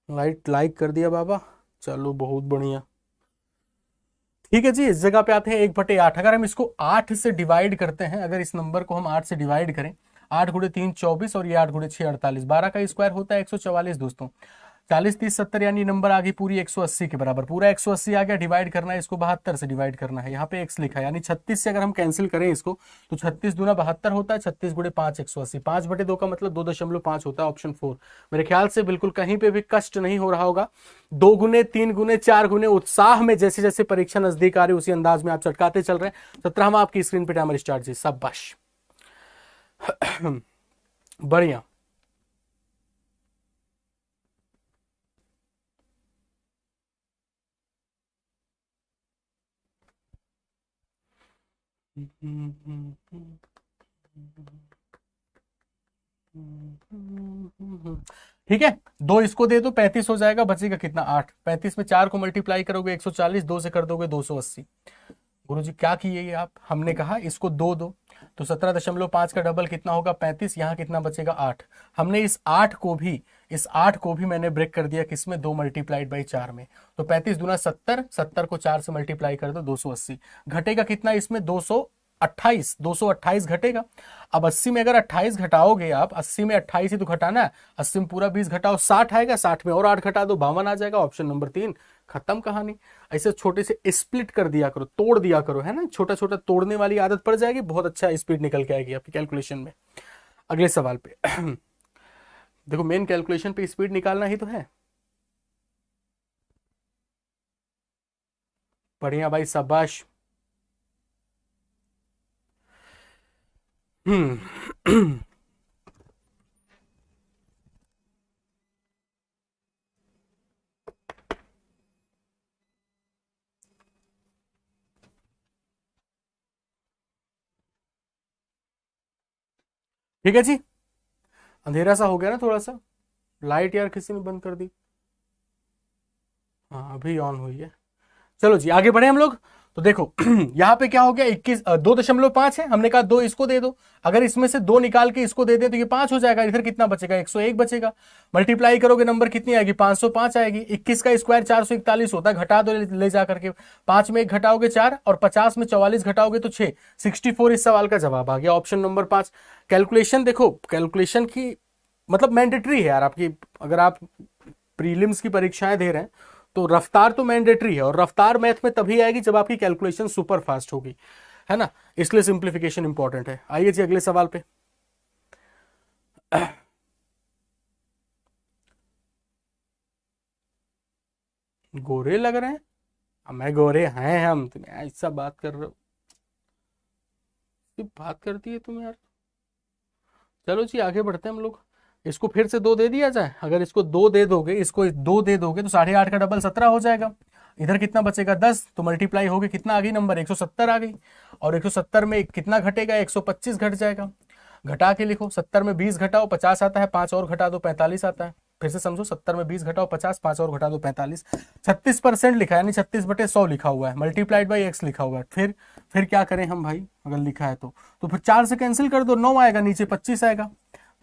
लाइक कर दिया बाबा। चलो बहुत बढ़िया। ठीक है जी, इस जगह पे आते हैं 1/8। अगर हम इसको 8 से डिवाइड करते हैं, अगर इस नंबर को हम 8 से डिवाइड करें, 8 गुणे 3 24, और ये 8 गुणे 6 48। 12 का स्क्वायर होता है 144 दोस्तों। 40 30 70 यानी नंबर आ गई पूरी 180 के बराबर। पूरा 180 आ गया। डिवाइड करना है इसको 72 से डिवाइड करना है। यहाँ पे x लिखा है, यानी 36 से अगर हम कैंसिल करें इसको तो 36 दूना 72 होता है। 36 गुणे 5 180। 5/2 का मतलब 2.5 होता है। ऑप्शन 4। मेरे ख्याल से बिल्कुल कहीं पे भी कष्ट नहीं हो रहा होगा। 2 गुने 3 गुने 4 गुने उत्साह में जैसे जैसे परीक्षा नजदीक आ रही उसी अंदाज में आप चटकाते चल रहे हैं। 17वां आपकी स्क्रीन पे टाइमर स्टार्ट जी। शाबाश, बढ़िया। ठीक है, 2 इसको दे दो, 35 हो जाएगा। बचेगा कितना? 8। 35 में 4 को मल्टीप्लाई करोगे 140, 2 से कर दोगे 280। गुरुजी क्या किए ये आप? हमने कहा इसको 2 दो, तो 17.5 का डबल कितना होगा? 35। यहाँ कितना बचेगा? 8। हमने इस 8 को भी मैंने ब्रेक कर दिया किसमें? 2 मल्टीप्लाइड बाई 4 में। तो 35 दूना 70, 70 को 4 से मल्टीप्लाई कर दो 280। घटेगा कितना इसमें? 228। 228 घटेगा। अब 80 में अगर 28 घटाओगे आप, 80 में 28 ही तो घटाना है। 80 में पूरा 20 घटाओ 60 आएगा। 60 में और 8 घटा दो 52 आ जाएगा। Option number 3। खत्म कहानी। ऐसे छोटे से स्प्लिट कर दिया करो, तोड़ दिया करो, है ना? छोटा छोटा तोड़ने वाली आदत पड़ जाएगी, बहुत अच्छा स्पीड निकल के आएगी आपकी कैलकुलेशन में। अगले सवाल पे। देखो मेन कैलकुलेशन पे स्पीड निकालना ही तो है। बढ़िया भाई, शाबाश। हम्म। ठीक है जी, अंधेरा सा हो गया ना थोड़ा सा। लाइट यार किसी ने बंद कर दी। हाँ अभी ऑन हुई है। चलो जी आगे बढ़े हम लोग। तो देखो यहाँ पे क्या हो गया, 21 2.5 है, हमने कहा 2 इसको दे दो, अगर इसमें से 2 निकाल के इसको दे दें तो ये 5 हो जाएगा, इधर कितना बचेगा 101 बचेगा, मल्टीप्लाई करोगे नंबर कितनी आएगी 505 आएगी। 21 का स्क्वायर 441 होता है, घटा दो ले जा करके, 5 में 1 घटाओगे 4 और 50 में 44 घटाओगे तो 6, 64 इस सवाल का जवाब आ गया, ऑप्शन नंबर 5। कैलकुलेशन देखो, कैलकुलेशन की मतलब मैंडेटरी है यार आपकी, अगर आप प्रीलिम्स की परीक्षाएं दे रहे हैं तो रफ्तार तो मैंडेटरी है, और रफ्तार मैथ में तभी आएगी जब आपकी कैलकुलेशन सुपर फास्ट होगी, है ना, इसलिए सिंप्लीफिकेशन इंपॉर्टेंट है। आइए जी अगले सवाल पे। गोरे लग रहे हैं, मैं गोरे हैं, हम तुम्हें ऐसा बात कर रहे हो, बात करती है तुम यार। चलो जी आगे बढ़ते हैं हम लोग, इसको फिर से 2 दे दिया जाए, अगर इसको 2 दे दोगे, इसको 2 दे दोगे तो 8.5 का डबल 17 हो जाएगा, इधर कितना बचेगा 10, तो मल्टीप्लाई होगी कितना आ गई नंबर 170 आ गई, और 170 में कितना घटेगा 125 घट जाएगा, घटा के लिखो, 70 में 20 घटाओ 50 आता है, 5 और घटा दो 45 आता है, फिर से समझो 70 में 20 घटाओ 50, 5 और घटा दो 45, 36% लिखा है, यानी 36/100 लिखा हुआ है, मल्टीप्लाइड बाई x लिखा हुआ है। फिर क्या करें हम भाई, अगर लिखा है तो फिर 4 से कैंसिल कर दो, 9 आएगा, नीचे 25 आएगा,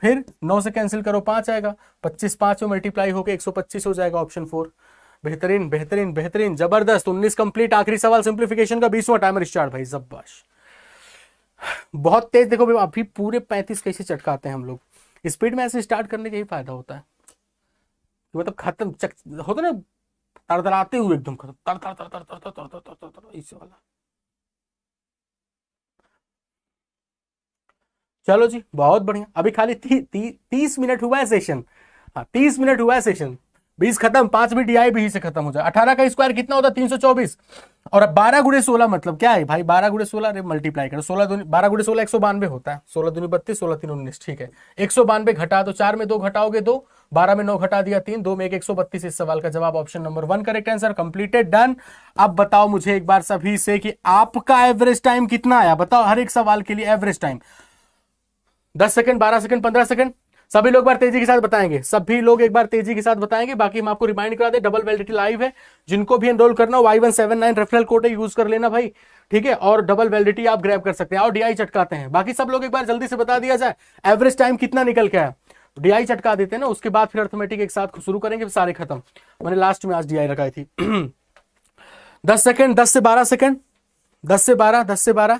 फिर 9 से कैंसिल करो 5 आएगा, 25 5 में मल्टीप्लाई होकर 125 हो जाएगा, ऑप्शन 4। बेहतरीन बेहतरीन बेहतरीन, जबरदस्त। 19 कंप्लीट, आखिरी सवाल सिंप्लीफिकेशन का, 20वां टाइमर स्टार्ट भाई, शाबाश, बहुत तेज। देखो अभी पूरे 35 कैसे चटकाते हैं हम लोग, स्पीड में ऐसे स्टार्ट करने का ही फायदा होता है, मतलब खत्म होता ना, तड़तड़ाते हुए एकदम खत्म, तर तर तर तर तर तर तर तर तर तर इस वाला। चलो जी बहुत बढ़िया, अभी खाली 30 मिनट हुआ है सेशन, हाँ 30 मिनट हुआ है सेशन, 20 खत्म, 5 भी डीआई भी से खत्म हो जाए। 18 का स्क्वायर कितना होता है 324, और अब 12 गुणे 16 मतलब क्या है भाई, 12 गुणे 16 मल्टीप्लाई करो, 12 गुणे 16 192 होता है, 16 दूनी 32, 16 3 19, ठीक है, 192 घटा दो, 4 में 2 घटाओगे 2, 12 में 9 घटा दिया 3, 2 में 1, 132 इस सवाल का जवाब, option number 1 correct answer, completed, done. अब बताओ मुझे एक बार सभी से कि आपका एवरेज टाइम कितना आया, बताओ हर एक सवाल के लिए average time, 10 second, 12 second, 15 second, सभी लोग एक बार तेजी के साथ बताएंगे, सभी लोग एक बार तेजी के साथ बताएंगे। बाकी हम आपको रिमाइंड करा दे, डबल वैलिडिटी लाइव है, जिनको भी एनरोल करना हो Y179 रेफरल कोड यूज कर लेना भाई, ठीक है, और डबल वैलिडिटी आप ग्रैब कर सकते हैं, और डीआई चटकाते हैं। बाकी सब लोग एक बार जल्दी से बता दिया जाए एवरेज टाइम कितना निकल के आया, डीआई चटका देते हैं ना, उसके बाद फिर अर्थमेटिक एक साथ शुरू करेंगे, सारे खत्म। मैंने लास्ट में आज डीआई लगाई थी। 10 सेकंड, 10 से 12 सेकंड, 10 से 12, 10 से 12,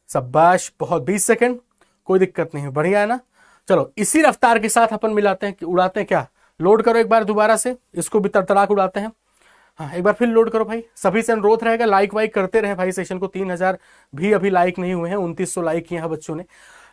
शाबाश, बहुत। 20 सेकंड, कोई दिक्कत नहीं है, बढ़िया है ना। चलो इसी रफ्तार के साथ अपन मिलाते हैं, उड़ाते हैं क्या, लोड करो एक बार दोबारा से, इसको भी तरतराक उड़ाते हैं। हाँ एक बार फिर लोड करो भाई, सभी से अनुरोध रहेगा लाइक वाइक करते रहे भाई, सेशन को 3000 भी अभी लाइक नहीं हुए हैं, 2900 लाइक किए हैं बच्चों ने,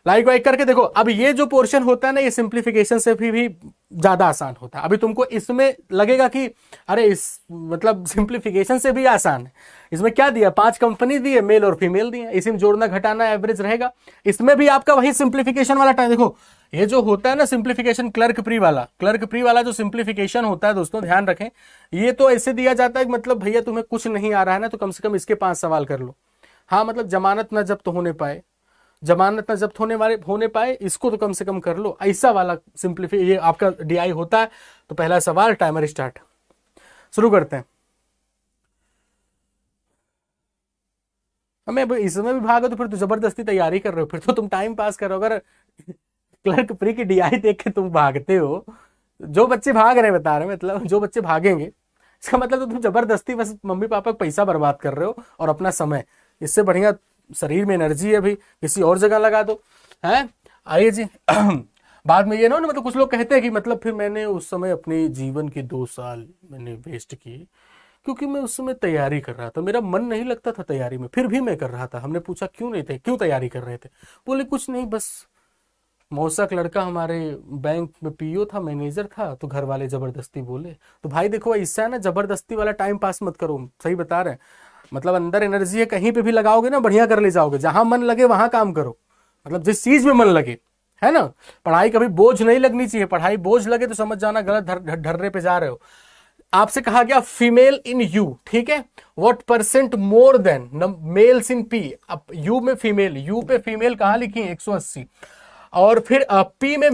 लाइक वाइक करके देखो। अब ये जो पोर्शन होता है ना, ये सिंप्लीफिकेशन से भी ज्यादा आसान होता है। अभी तुमको इसमें लगेगा कि अरे इस मतलब सिंप्लीफिकेशन से भी आसान है, इसमें क्या दिया, 5 कंपनी दी है, मेल और फीमेल दी है, इसमें जोड़ना घटाना एवरेज रहेगा, इसमें भी आपका वही सिंप्लीफिकेशन वाला टाइम। देखो ये जो होता है ना सिंप्लीफिकेशन, क्लर्क प्री वाला जो सिंप्लीफिकेशन होता है दोस्तों, ध्यान रखें, ये तो ऐसे दिया जाता है कि मतलब भैया तुम्हें कुछ नहीं आ रहा है ना, तो कम से कम इसके 5 सवाल कर लो। हाँ मतलब जमानत न जब्त होने पाए, जमानत न जब्त होने पाए, इसको तो कम से कम कर लो, ऐसा वाला सिंप्लीफाई ये आपका डीआई होता है। तो पहला सवाल, टाइमर स्टार्ट, शुरू करते हैं। हमें इसमें भी भागो तो फिर तो जबरदस्ती तैयारी कर रहे हो, फिर तो तुम टाइम पास करो। अगर क्लर्क प्री की डीआई देख के तुम भागते हो, जो बच्चे भाग रहे हैं बता रहे, मतलब जो बच्चे भागेंगे, इसका मतलब तो तुम जबरदस्ती बस मम्मी पापा का पैसा बर्बाद कर रहे हो और अपना समय। इससे बढ़िया शरीर में एनर्जी है भाई, किसी और जगह लगा दो, है। आइए जी। बाद में ये ना मतलब कुछ लोग कहते हैं कि मतलब फिर मैंने उस समय अपने जीवन के 2 साल मैंने वेस्ट किए, क्योंकि मैं उस समय तैयारी कर रहा था, मेरा मन नहीं लगता था तैयारी में, फिर भी मैं कर रहा था। हमने पूछा क्यों नहीं थे, क्यों तैयारी कर रहे थे, बोले कुछ नहीं, बस मौसा का लड़का हमारे बैंक में पीओ था, मैनेजर था, तो घर वाले जबरदस्ती बोले। तो भाई देखो इससे ना जबरदस्ती वाला टाइम पास मत करो, सही बता रहे हैं, मतलब अंदर एनर्जी है, कहीं पे भी लगाओगे ना बढ़िया कर ले जाओगे, जहां मन लगे वहां काम करो, मतलब जिस चीज में मन लगे, है ना। पढ़ाई कभी बोझ नहीं लगनी चाहिए, पढ़ाई बोझ लगे तो समझ जाना गलत ढर्रे पे जा रहे हो। आपसे कहा गया फीमेल इन यू, ठीक है, what percent more than males in P. अब यू में फीमेल, यू पे फीमेल कहां लिखी है 180, और फिर पी में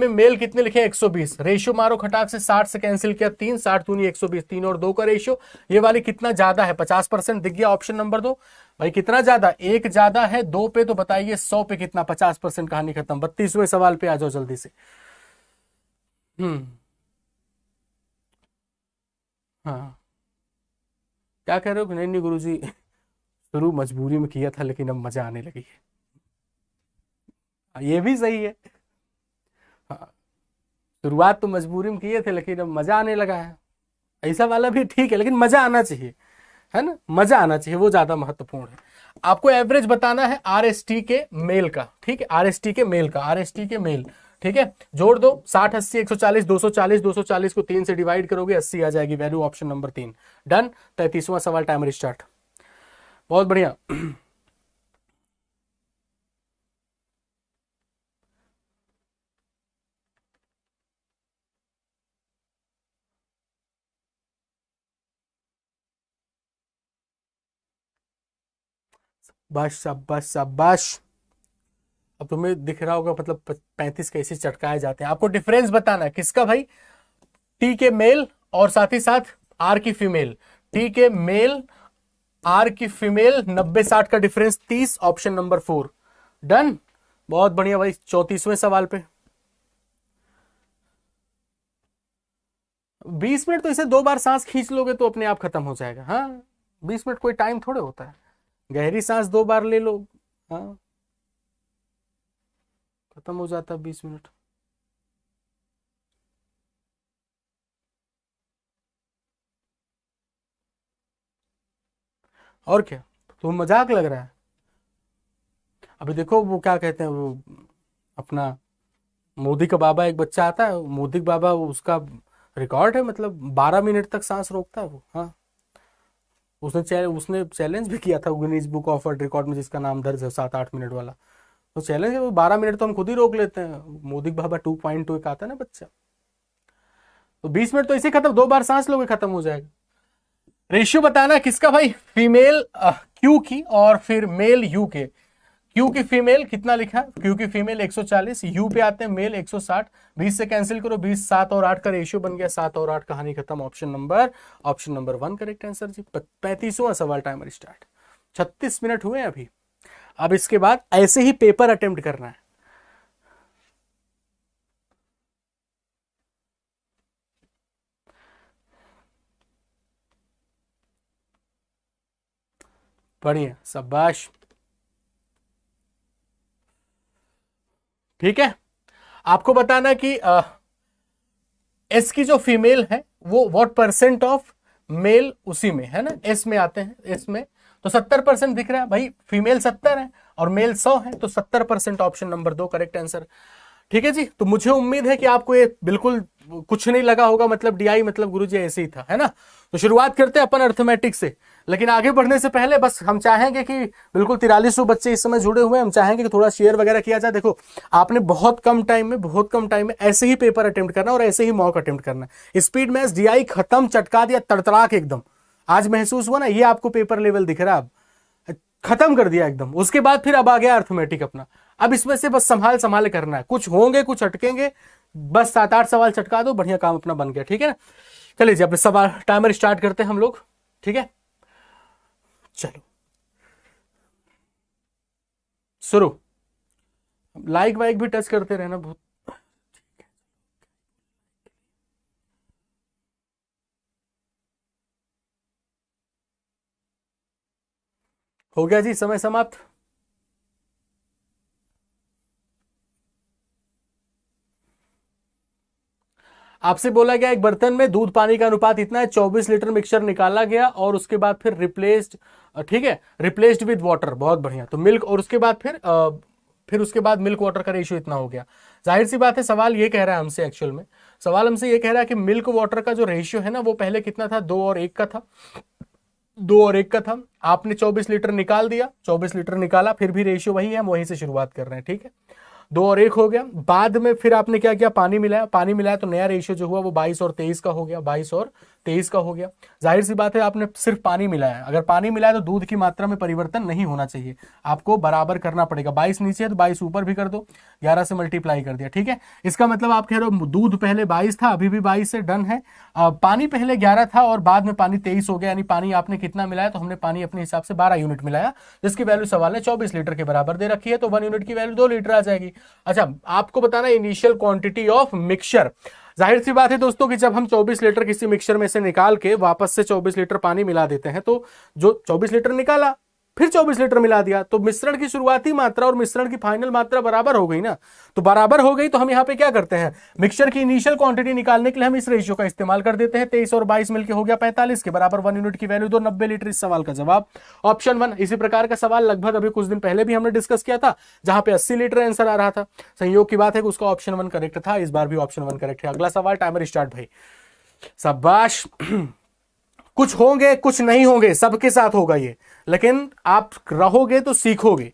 मेल कितने लिखे 120, रेशियो मारो खटाक से 60 से कैंसिल किया 3, 60 दूनी 120, 3 और 2 का रेशियो। ये वाली कितना ज्यादा है 50% दिख गया ऑप्शन नंबर 2। भाई कितना ज्यादा, एक ज्यादा है 2 पे, तो बताइए 100 पे कितना, 50%। कहानी खत्म। 32वें सवाल पे आ जाओ जल्दी से। हाँ क्या कह रहे हो? नहीं नहीं गुरुजी, शुरू मजबूरी में किया था लेकिन अब मजा आने लगी है। ये भी सही है। हाँ, शुरुआत तो मजबूरी में किए थे लेकिन अब मजा आने लगा है। ऐसा वाला भी ठीक है, लेकिन मजा आना चाहिए, है ना, मजा आना चाहिए, वो ज्यादा महत्वपूर्ण है। आपको एवरेज बताना है आरएसटी के मेल का, ठीक है, आरएसटी के मेल का, आरएसटी के मेल, ठीक है। जोड़ दो 60 80 140 240, 240 को 3 से डिवाइड करोगे 80 आ जाएगी वैल्यू, ऑप्शन नंबर 3 डन। 33वां सवाल, टाइमर स्टार्ट। बहुत बढ़िया। शाबाश शाबाश शाबाश। अब तुम्हें दिख रहा होगा मतलब 35 कैसे चटकाए जाते हैं। आपको डिफरेंस बताना है किसका भाई, टी के मेल और साथ ही साथ आर की फीमेल। टी के मेल, आर की फीमेल, 90-60 का डिफरेंस 30, ऑप्शन नंबर 4 डन। बहुत बढ़िया भाई। 34वें सवाल पे 20 मिनट तो इसे 2 बार सांस खींच लोगे तो अपने आप खत्म हो जाएगा। हाँ 20 मिनट कोई टाइम थोड़े होता है, गहरी सांस 2 बार ले लो, हाँ खत्म हो जाता 20 मिनट। और क्या, तो मजाक लग रहा है। अभी देखो वो क्या कहते हैं, वो अपना मोदी का बाबा एक बच्चा आता है, मोदी का बाबा, उसका रिकॉर्ड है, मतलब 12 मिनट तक सांस रोकता है वो। हाँ उसने चैलेंज भी किया था Guinness book of world record में, जिसका नाम दर्ज है 7-8 मिनट वाला। तो चैलेंज है, वो 12 मिनट तो हम खुद ही रोक लेते हैं। मोदी का बाबा 2.2 एक आता है ना बच्चा, तो 20 मिनट तो इसे खत्म, 2 बार सांस लोगे खत्म हो जाएगा। रेशियो बताना किसका भाई, फीमेल क्यू की और फिर मेल यू के। क्यू की फीमेल कितना लिखा, क्यू की फीमेल 140, यू पे आते हैं मेल 160, 20 से कैंसिल करो 20, 7 और 8 का रेशियो बन गया 7 और 8, कहानी खत्म। ऑप्शन नंबर 1 करेक्ट आंसर जी। 35वां सवाल, टाइमर स्टार्ट। 36 मिनट हुए अभी। अब इसके बाद ऐसे ही पेपर अटेम्प्ट करना है। बढ़िया शाबाश, ठीक है। आपको बताना कि एस की जो फीमेल है वो व्हाट परसेंट ऑफ मेल उसी में है ना, एस में आते हैं, एस में तो 70% दिख रहा है भाई, फीमेल 70 है और मेल 100 है, तो 70%, ऑप्शन नंबर 2 करेक्ट आंसर। ठीक है जी। तो मुझे उम्मीद है कि आपको ये बिल्कुल कुछ नहीं लगा होगा, मतलब डीआई मतलब गुरुजी ऐसे ही था, है ना। तो शुरुआत करते हैं अपन अर्थमेटिक से, लेकिन आगे बढ़ने से पहले बस हम चाहेंगे कि बिल्कुल 4300 बच्चे इस समय जुड़े हुए हैं, हम चाहेंगे कि थोड़ा शेयर वगैरह किया जाए। देखो आपने बहुत कम टाइम में ऐसे ही पेपर अटेम्प्ट करना और ऐसे ही मॉक अटेम्प्ट करना। स्पीड मैथ्स डीआई खत्म, चटका दिया तड़तड़ाक एकदम, आज महसूस हुआ ना, ये आपको पेपर लेवल दिख रहा है, अब खत्म कर दिया एकदम। उसके बाद फिर अब आ गया अर्थमेटिक अपना। अब इसमें से बस संभाल संभाल करना है, कुछ होंगे कुछ अटकेंगे, बस 7-8 सवाल चटका दो, बढ़िया काम अपना बन गया। ठीक है ना, चलिए जी अपने सवाल टाइमर स्टार्ट करते हैं हम लोग। ठीक है चलो शुरू। लाइक वाइक भी टच करते रहना बहुत। हो गया जी समय समाप्त। आपसे बोला गया एक बर्तन में दूध पानी का अनुपात इतना है, 24 लीटर मिक्सचर निकाला गया और उसके बाद फिर रिप्लेस्ड, ठीक है, रिप्लेस्ड विद वाटर, बहुत बढ़िया। तो मिल्क और उसके बाद फिर उसके बाद मिल्क वाटर का रेशियो इतना हो गया। जाहिर सी बात है सवाल ये कह रहा है हमसे, एक्चुअल में सवाल हमसे ये कह रहा है कि मिल्क वाटर का जो रेशियो है ना वो पहले कितना था, 2 और 1 का था, 2 और 1 का था। आपने 24 लीटर निकाल दिया, 24 लीटर निकाला, फिर भी रेशियो वही है, हम वहीं से शुरुआत कर रहे हैं। ठीक है 2 और 1 हो गया। बाद में फिर आपने क्या किया, पानी मिलाया, पानी मिलाया तो नया रेशियो जो हुआ वो 22 और 23 का हो गया, 22 और 23 का हो गया। जाहिर सी बात है आपने सिर्फ पानी मिलाया, अगर पानी मिलाया तो दूध की मात्रा में परिवर्तन नहीं होना चाहिए, आपको बराबर करना पड़ेगा। 22 नीचे है तो 22 ऊपर भी कर दो, 11 से मल्टीप्लाई कर दिया, ठीक है। इसका मतलब आप कह रहे हो दूध पहले 22 था, अभी भी 22 से डन है। पानी पहले 11 था और बाद में पानी 23 हो गया, यानी पानी आपने कितना मिलाया, तो हमने पानी अपने हिसाब से 12 यूनिट मिलाया, जिसकी वैल्यू सवाल ने 24 लीटर के बराबर दे रखी है, तो 1 यूनिट की वैल्यू 2 लीटर आ जाएगी। अच्छा, आपको बताना इनिशियल क्वांटिटी ऑफ मिक्सचर। जाहिर सी बात है दोस्तों कि जब हम 24 लीटर किसी मिक्सचर में से निकाल के वापस से 24 लीटर पानी मिला देते हैं, तो जो 24 लीटर निकाला फिर 24 लीटर मिला दिया, तो मिश्रण की शुरुआती मात्रा और मिश्रण की फाइनल मात्रा बराबर हो गई ना। तो बराबर हो गई तो हम यहाँ पे क्या करते हैं, मिक्सचर की इनिशियल क्वांटिटी निकालने के लिए हम इस रेशियो का इस्तेमाल कर देते हैं। 23 और 22 मिलकर हो गया 45 के बराबर, 1 यूनिट की वैल्यू 90 लीटर। इस सवाल का जवाब ऑप्शन 1। इसी प्रकार का सवाल लगभग अभी कुछ दिन पहले भी हमने डिस्कस किया था, जहां पे 80 लीटर आंसर आ रहा था। संयोग की बात है कि उसका ऑप्शन 1 करेक्ट था, इस बार भी ऑप्शन 1 करेक्ट है। अगला सवाल, टाइमर स्टार्ट भाई, शाबाश। कुछ होंगे कुछ नहीं होंगे, सबके साथ होगा ये, लेकिन आप रहोगे तो सीखोगे।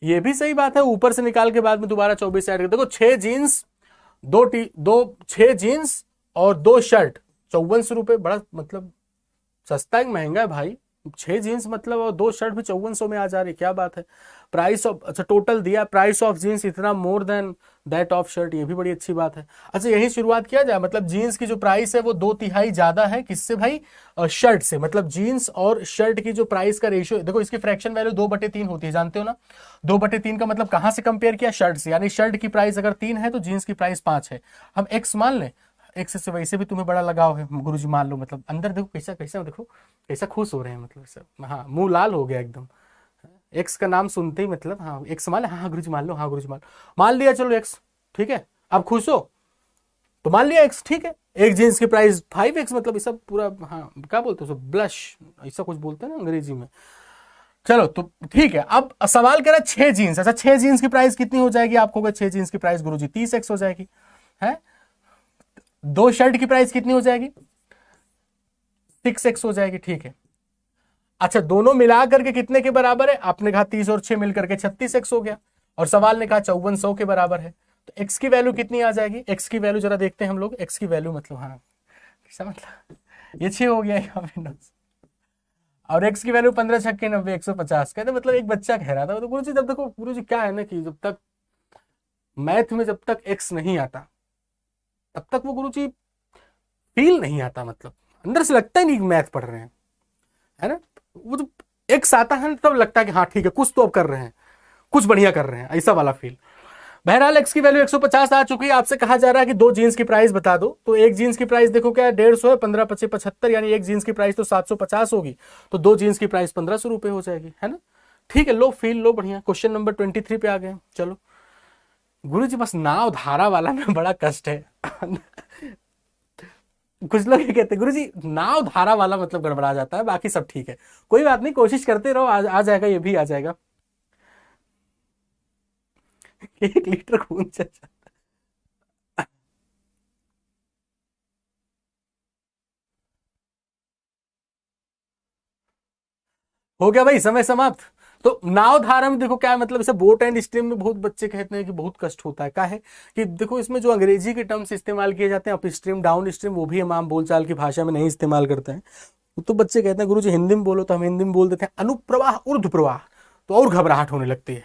ये भी सही बात है, ऊपर से निकाल के बाद में दोबारा 24 ऐड कर। देखो 6 जीन्स, 6 जीन्स और 2 शर्ट, 5400 रुपए, बड़ा मतलब सस्ता है महंगा है भाई। 6 जीन्स मतलब और 2 शर्ट भी 5400 में आ जा रही है, क्या बात है। प्राइस ऑफ, अच्छा टोटल दिया, प्राइस ऑफ जीन्स इतना more than that of shirt, ये भी बड़ी अच्छी बात है। अच्छा यही शुरुआत किया जाए, मतलब जीन्स की जो प्राइस है वो 2/3 ज्यादा है किससे भाई, शर्ट से। मतलब जीन्स और शर्ट की जो प्राइस का रेशियो, देखो इसकी फ्रैक्शन वैल्यू 2/3 होती है, जानते हो ना। 2/3 का मतलब कहां से कंपेयर किया, शर्ट से, यानी शर्ट की प्राइस अगर 3 है तो जीन्स की प्राइस 5 है। हम एक्स मान लें, एक्स से वैसे भी तुम्हें बड़ा लगाव है गुरुजी, मान लो। मतलब अंदर देखो कैसा कैसा, देखो कैसा खुश हो रहे हैं, मतलब सब, हाँ मुंह लाल हो गया एकदम, एक्स का नाम सुनते ही, मतलब हाँ एक्स मान, हाँ गुरुजी मान लो, हाँ गुरुजी मान लिया, चलो एक्स ठीक है। आप खुश हो तो मान लिया एक्स, ठीक है। एक जींस की प्राइस 5x, मतलब ये सब पूरा, हाँ क्या बोलते हो, ब्लश ऐसा कुछ बोलते हैं ना अंग्रेजी में। चलो तो ठीक है, अब सवाल कह रहा है 6 जीन्स। अच्छा 6 जीन्स की प्राइस कितनी हो जाएगी, आपको 6 जीन्स की प्राइस गुरुजी 30x हो जाएगी, है। 2 शर्ट की प्राइस कितनी हो जाएगी, 6x हो जाएगी, ठीक है। अच्छा दोनों मिला करके कितने के बराबर है, आपने कहा 30 और 6 मिलकर के 36x हो गया, और सवाल ने कहा 5400 के बराबर है। तो x की वैल्यू कितनी आ जाएगी, x की वैल्यू जरा देखते हैं हम लोग। x की वैल्यू मतलब, हाँ कैसा मतलब, ये 6 हो गया यहाँ पे, और x की वैल्यू 15 छक्के 90, 150। कहते मतलब एक बच्चा कह रहा था, तो गुरुजी जब देखो गुरुजी क्या है ना कि जब तक मैथ में जब तक x नहीं आता तब तक वो गुरुजी फील नहीं आता, मतलब अंदर से लगता ही नहीं कि मैथ पढ़ रहे हैं, है ना। वो तो एक्स आता है तब लगता है कि हाँ ठीक है कुछ तो अब कर रहे हैं, कुछ बढ़िया कर रहे हैं, ऐसा वाला फील। बहरहाल एक्स की वैल्यू 150 आ चुकी है। आपसे कहा जा रहा है कि 2 जीन्स की प्राइस बता दो, तो एक जीन्स की प्राइस देखो क्या है, 150 है, 15 25 75, यानी एक जीन्स की प्राइस तो 750 होगी, तो 2 जीन्स की प्राइस 1500 रुपए हो जाएगी, है ना। ठीक है, लो फील लो, बढ़िया। क्वेश्चन नंबर 23 पे आ गए। चलो गुरुजी बस नाव धारा वाला में बड़ा कष्ट है कुछ लोग ये कहते हैं गुरुजी नाव धारा वाला मतलब गड़बड़ा जाता है, बाकी सब ठीक है। कोई बात नहीं, कोशिश करते रहो, आ जाएगा, ये भी आ जाएगा 1 लीटर खून चल जाता। हो गया भाई, समय समाप्त। तो नाव धारा में देखो क्या है, मतलब इसे बोट एंड स्ट्रीम में बहुत बच्चे कहते हैं कि बहुत कष्ट होता है। क्या है कि देखो इसमें जो अंग्रेजी के टर्म्स इस्तेमाल किए जाते हैं, अप स्ट्रीम डाउन स्ट्रीम, वो भी हम आम बोलचाल की भाषा में नहीं इस्तेमाल करते हैं। तो बच्चे कहते हैं गुरुजी हिंदी में बोलो, तो हम हिंदी में बोल देते हैं अनुप्रवाह ऊर्ध्व प्रवाह, तो और घबराहट होने लगती है।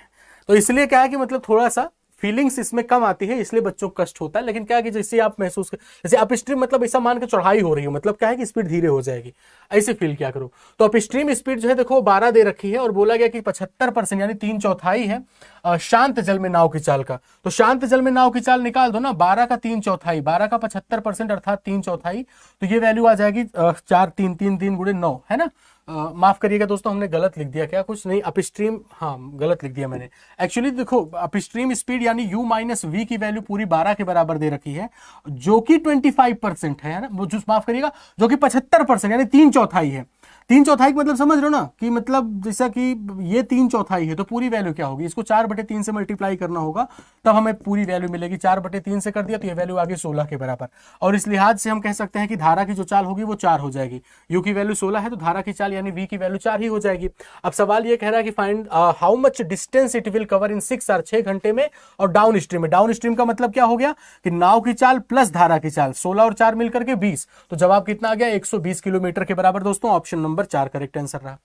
तो इसलिए क्या है कि मतलब थोड़ा सा फीलिंग्स इसमें कम आती है, इसलिए बच्चों को कष्ट होता है। लेकिन क्या है कि जैसे आप महसूस कर, जैसे अप स्ट्रीम मतलब ऐसा मान के चढ़ाई हो रही हो, मतलब क्या है कि स्पीड धीरे हो जाएगी, ऐसे फील क्या करो। तो अप स्ट्रीम स्पीड जो है देखो 12 दे रखी है, और बोला गया कि 75% यानी 3/4 है शांत जल में नाव की चाल का। तो शांत जल में नाव की चाल निकाल दो ना, 12 का 3/4, 12 का 75% अर्थात 3/4, तो ये वैल्यू आ जाएगी 4 3 3 3 गुणे 9, है ना। माफ करिएगा दोस्तों, हमने गलत लिख दिया क्या, कुछ नहीं, अपस्ट्रीम, हाँ गलत लिख दिया मैंने। एक्चुअली देखो अपस्ट्रीम स्पीड यानी u माइनस वी की वैल्यू पूरी 12 के बराबर दे रखी है, जो कि 25% है ना, वो जो माफ करिएगा जो कि 75% यानी 3/4 है। तीन चौथाई का मतलब समझ रहे हो ना, कि मतलब जैसा कि ये तीन चौथाई है तो पूरी वैल्यू क्या होगी, इसको 4/3 से मल्टीप्लाई करना होगा तब हमें पूरी वैल्यू मिलेगी। 4/3 से कर दिया तो ये वैल्यू आ गई 16 के बराबर। और इस लिहाज से हम कह सकते हैं कि धारा की जो चाल होगी वो 4 हो जाएगी। यू की वैल्यू 16 है तो धारा की चाल यानी वी की वैल्यू 4 ही हो जाएगी। अब सवाल ये कह रहा है कि find how much distance it will cover in 6 hour, 6 घंटे में और डाउन स्ट्रीम में। डाउन स्ट्रीम का मतलब क्या हो गया कि नाव की चाल प्लस धारा की चाल, 16 और 4 मिलकर के 20, तो जवाब कितना आ गया 120 किलोमीटर के बराबर। दोस्तों ऑप्शन नंबर 4 करेक्ट आंसर रहा।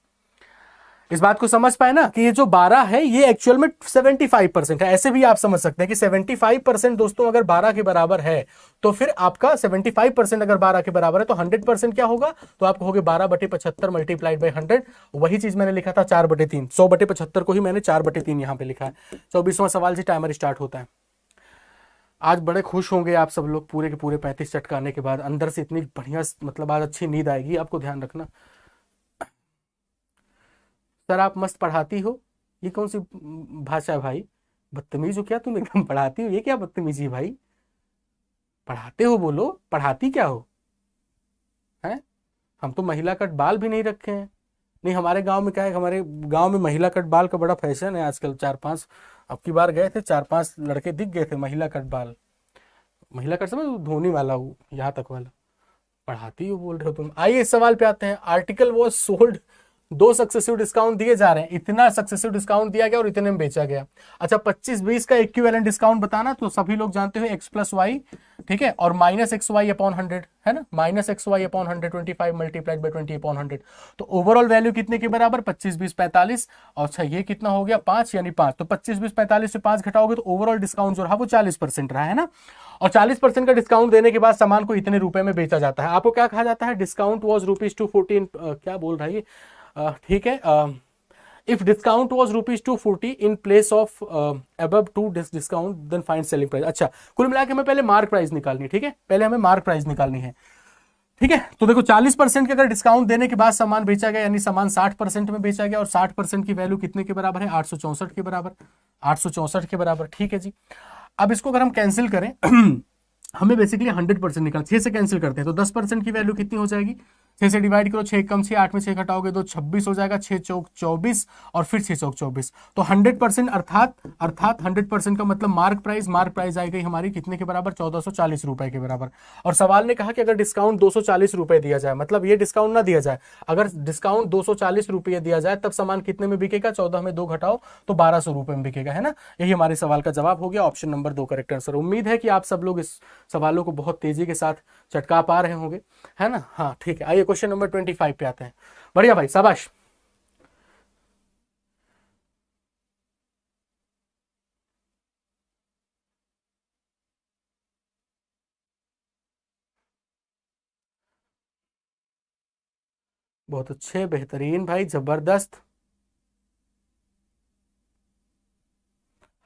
इस बात को समझ पाए ना कि ये जो 12 है ये एक्चुअल में 75% है। ऐसे भी आप समझ सकते हैं कि 75% दोस्तों अगर 12 के बराबर है तो फिर आपका 75% अगर 12 के बराबर है तो 100% क्या होगा, तो आपको हो गया 12/75 मल्टीप्लाइड बाई 100। वही चीज मैंने लिखा था 4/3, 100/75 को ही मैंने 4/3 यहां पे लिखा है। 24वां सवाल से टाइमर स्टार्ट होता है। आज बड़े खुश होंगे आप सब लोग पूरे के पूरे 35 चटकाने के बाद, अंदर से इतनी बढ़िया मतलब आज अच्छी नींद आएगी आपको, ध्यान रखना। सर आप मस्त पढ़ाती हो, ये कौन सी भाषा है भाई, बदतमीज हो क्या तुम, एकदम पढ़ाती हो, ये क्या बदतमीजी है भाई, पढ़ाते हो बोलो, पढ़ाती क्या हो हैं। हम तो महिला कट बाल भी नहीं रखे हैं। नहीं हमारे गांव में क्या है, हमारे गांव में महिला कट बाल का बड़ा फैशन है आजकल। 4-5 अब की बार गए थे, 4-5 लड़के दिख गए थे महिला कट बाल। महिला कट समझ, धोनी वाला वो यहाँ तक वाला, पढ़ाती हो बोल रहे हो तुम। आइए इस सवाल पे आते हैं। आर्टिकल वो सोल्ड, 2 सक्सेसिव डिस्काउंट दिए जा रहे हैं, इतना सक्सेसिव डिस्काउंट दिया गया और इतने में बेचा गया। अच्छा 25-20 का इक्विवेलेंट डिस्काउंट बताना, तो सभी लोग जानते हो x + y, ठीक है, और -xy/100 है ना, -xy/100, 25 मल्टीप्लाइड बाई 20/100। तो ओवरऑल वैल्यू कितने के बराबर, 25-20 45। और अच्छा ये कितना हो गया 5 यानी 5, तो 25-20 45 से 5 घटाओगे तो ओवरऑल डिस्काउंट जो रहा वो 40% रहा है ना। और 40% का डिस्काउंट देने के बाद सामान को इतने रुपए में बेचा जाता है। आपको क्या कहा जाता है, डिस्काउंट वॉज ₹240, क्या बोल रहा है ये, ठीक है, if discount was ₹240 in place of above 2 discount then find selling price. अच्छा कुल मिला के हमें पहले मार्क प्राइस निकालनी है, ठीक है, पहले हमें मार्क प्राइस निकालनी है, ठीक है। तो देखो 40% के अगर डिस्काउंट देने के बाद सामान बेचा गया यानी सामान 60% में बेचा गया, और 60% की वैल्यू कितने के बराबर है, 864 के बराबर, 864 के बराबर, ठीक है जी। अब इसको अगर हम कैंसिल करें हमें बेसिकली 100% निकाल, 6 से कैंसिल करते हैं तो 10% की वैल्यू कितनी हो जाएगी, 6 से डिवाइड करो, 6 कम 6, 8 में 6 घटाओगे तो 26 हो जाएगा, 6 चौक 24 और फिर 6 चौक 24। तो 100% अर्थात 100% का मतलब मार्क प्राइस आई गई हमारी कितने के बराबर, 1440 रुपए के बराबर। और सवाल ने कहा कि अगर डिस्काउंट 240 रुपए दिया जाए, मतलब ये डिस्काउंट ना दिया जाए, अगर डिस्काउंट 240 रुपये दिया जाए तब सामान कितने में बिकेगा, 14 में 2 घटाओ तो 1200 रुपए में बिकेगा, है ना। यही हमारे सवाल का जवाब हो गया, ऑप्शन नंबर 2 करेक्ट आंसर। उम्मीद है कि आप सब लोग इस सवालों को बहुत तेजी के साथ चटका पा रहे होंगे, है ना। हाँ ठीक है, आइए क्वेश्चन नंबर 25 पे आते हैं। बढ़िया भाई, शाबाश। बहुत अच्छे, बेहतरीन भाई, जबरदस्त।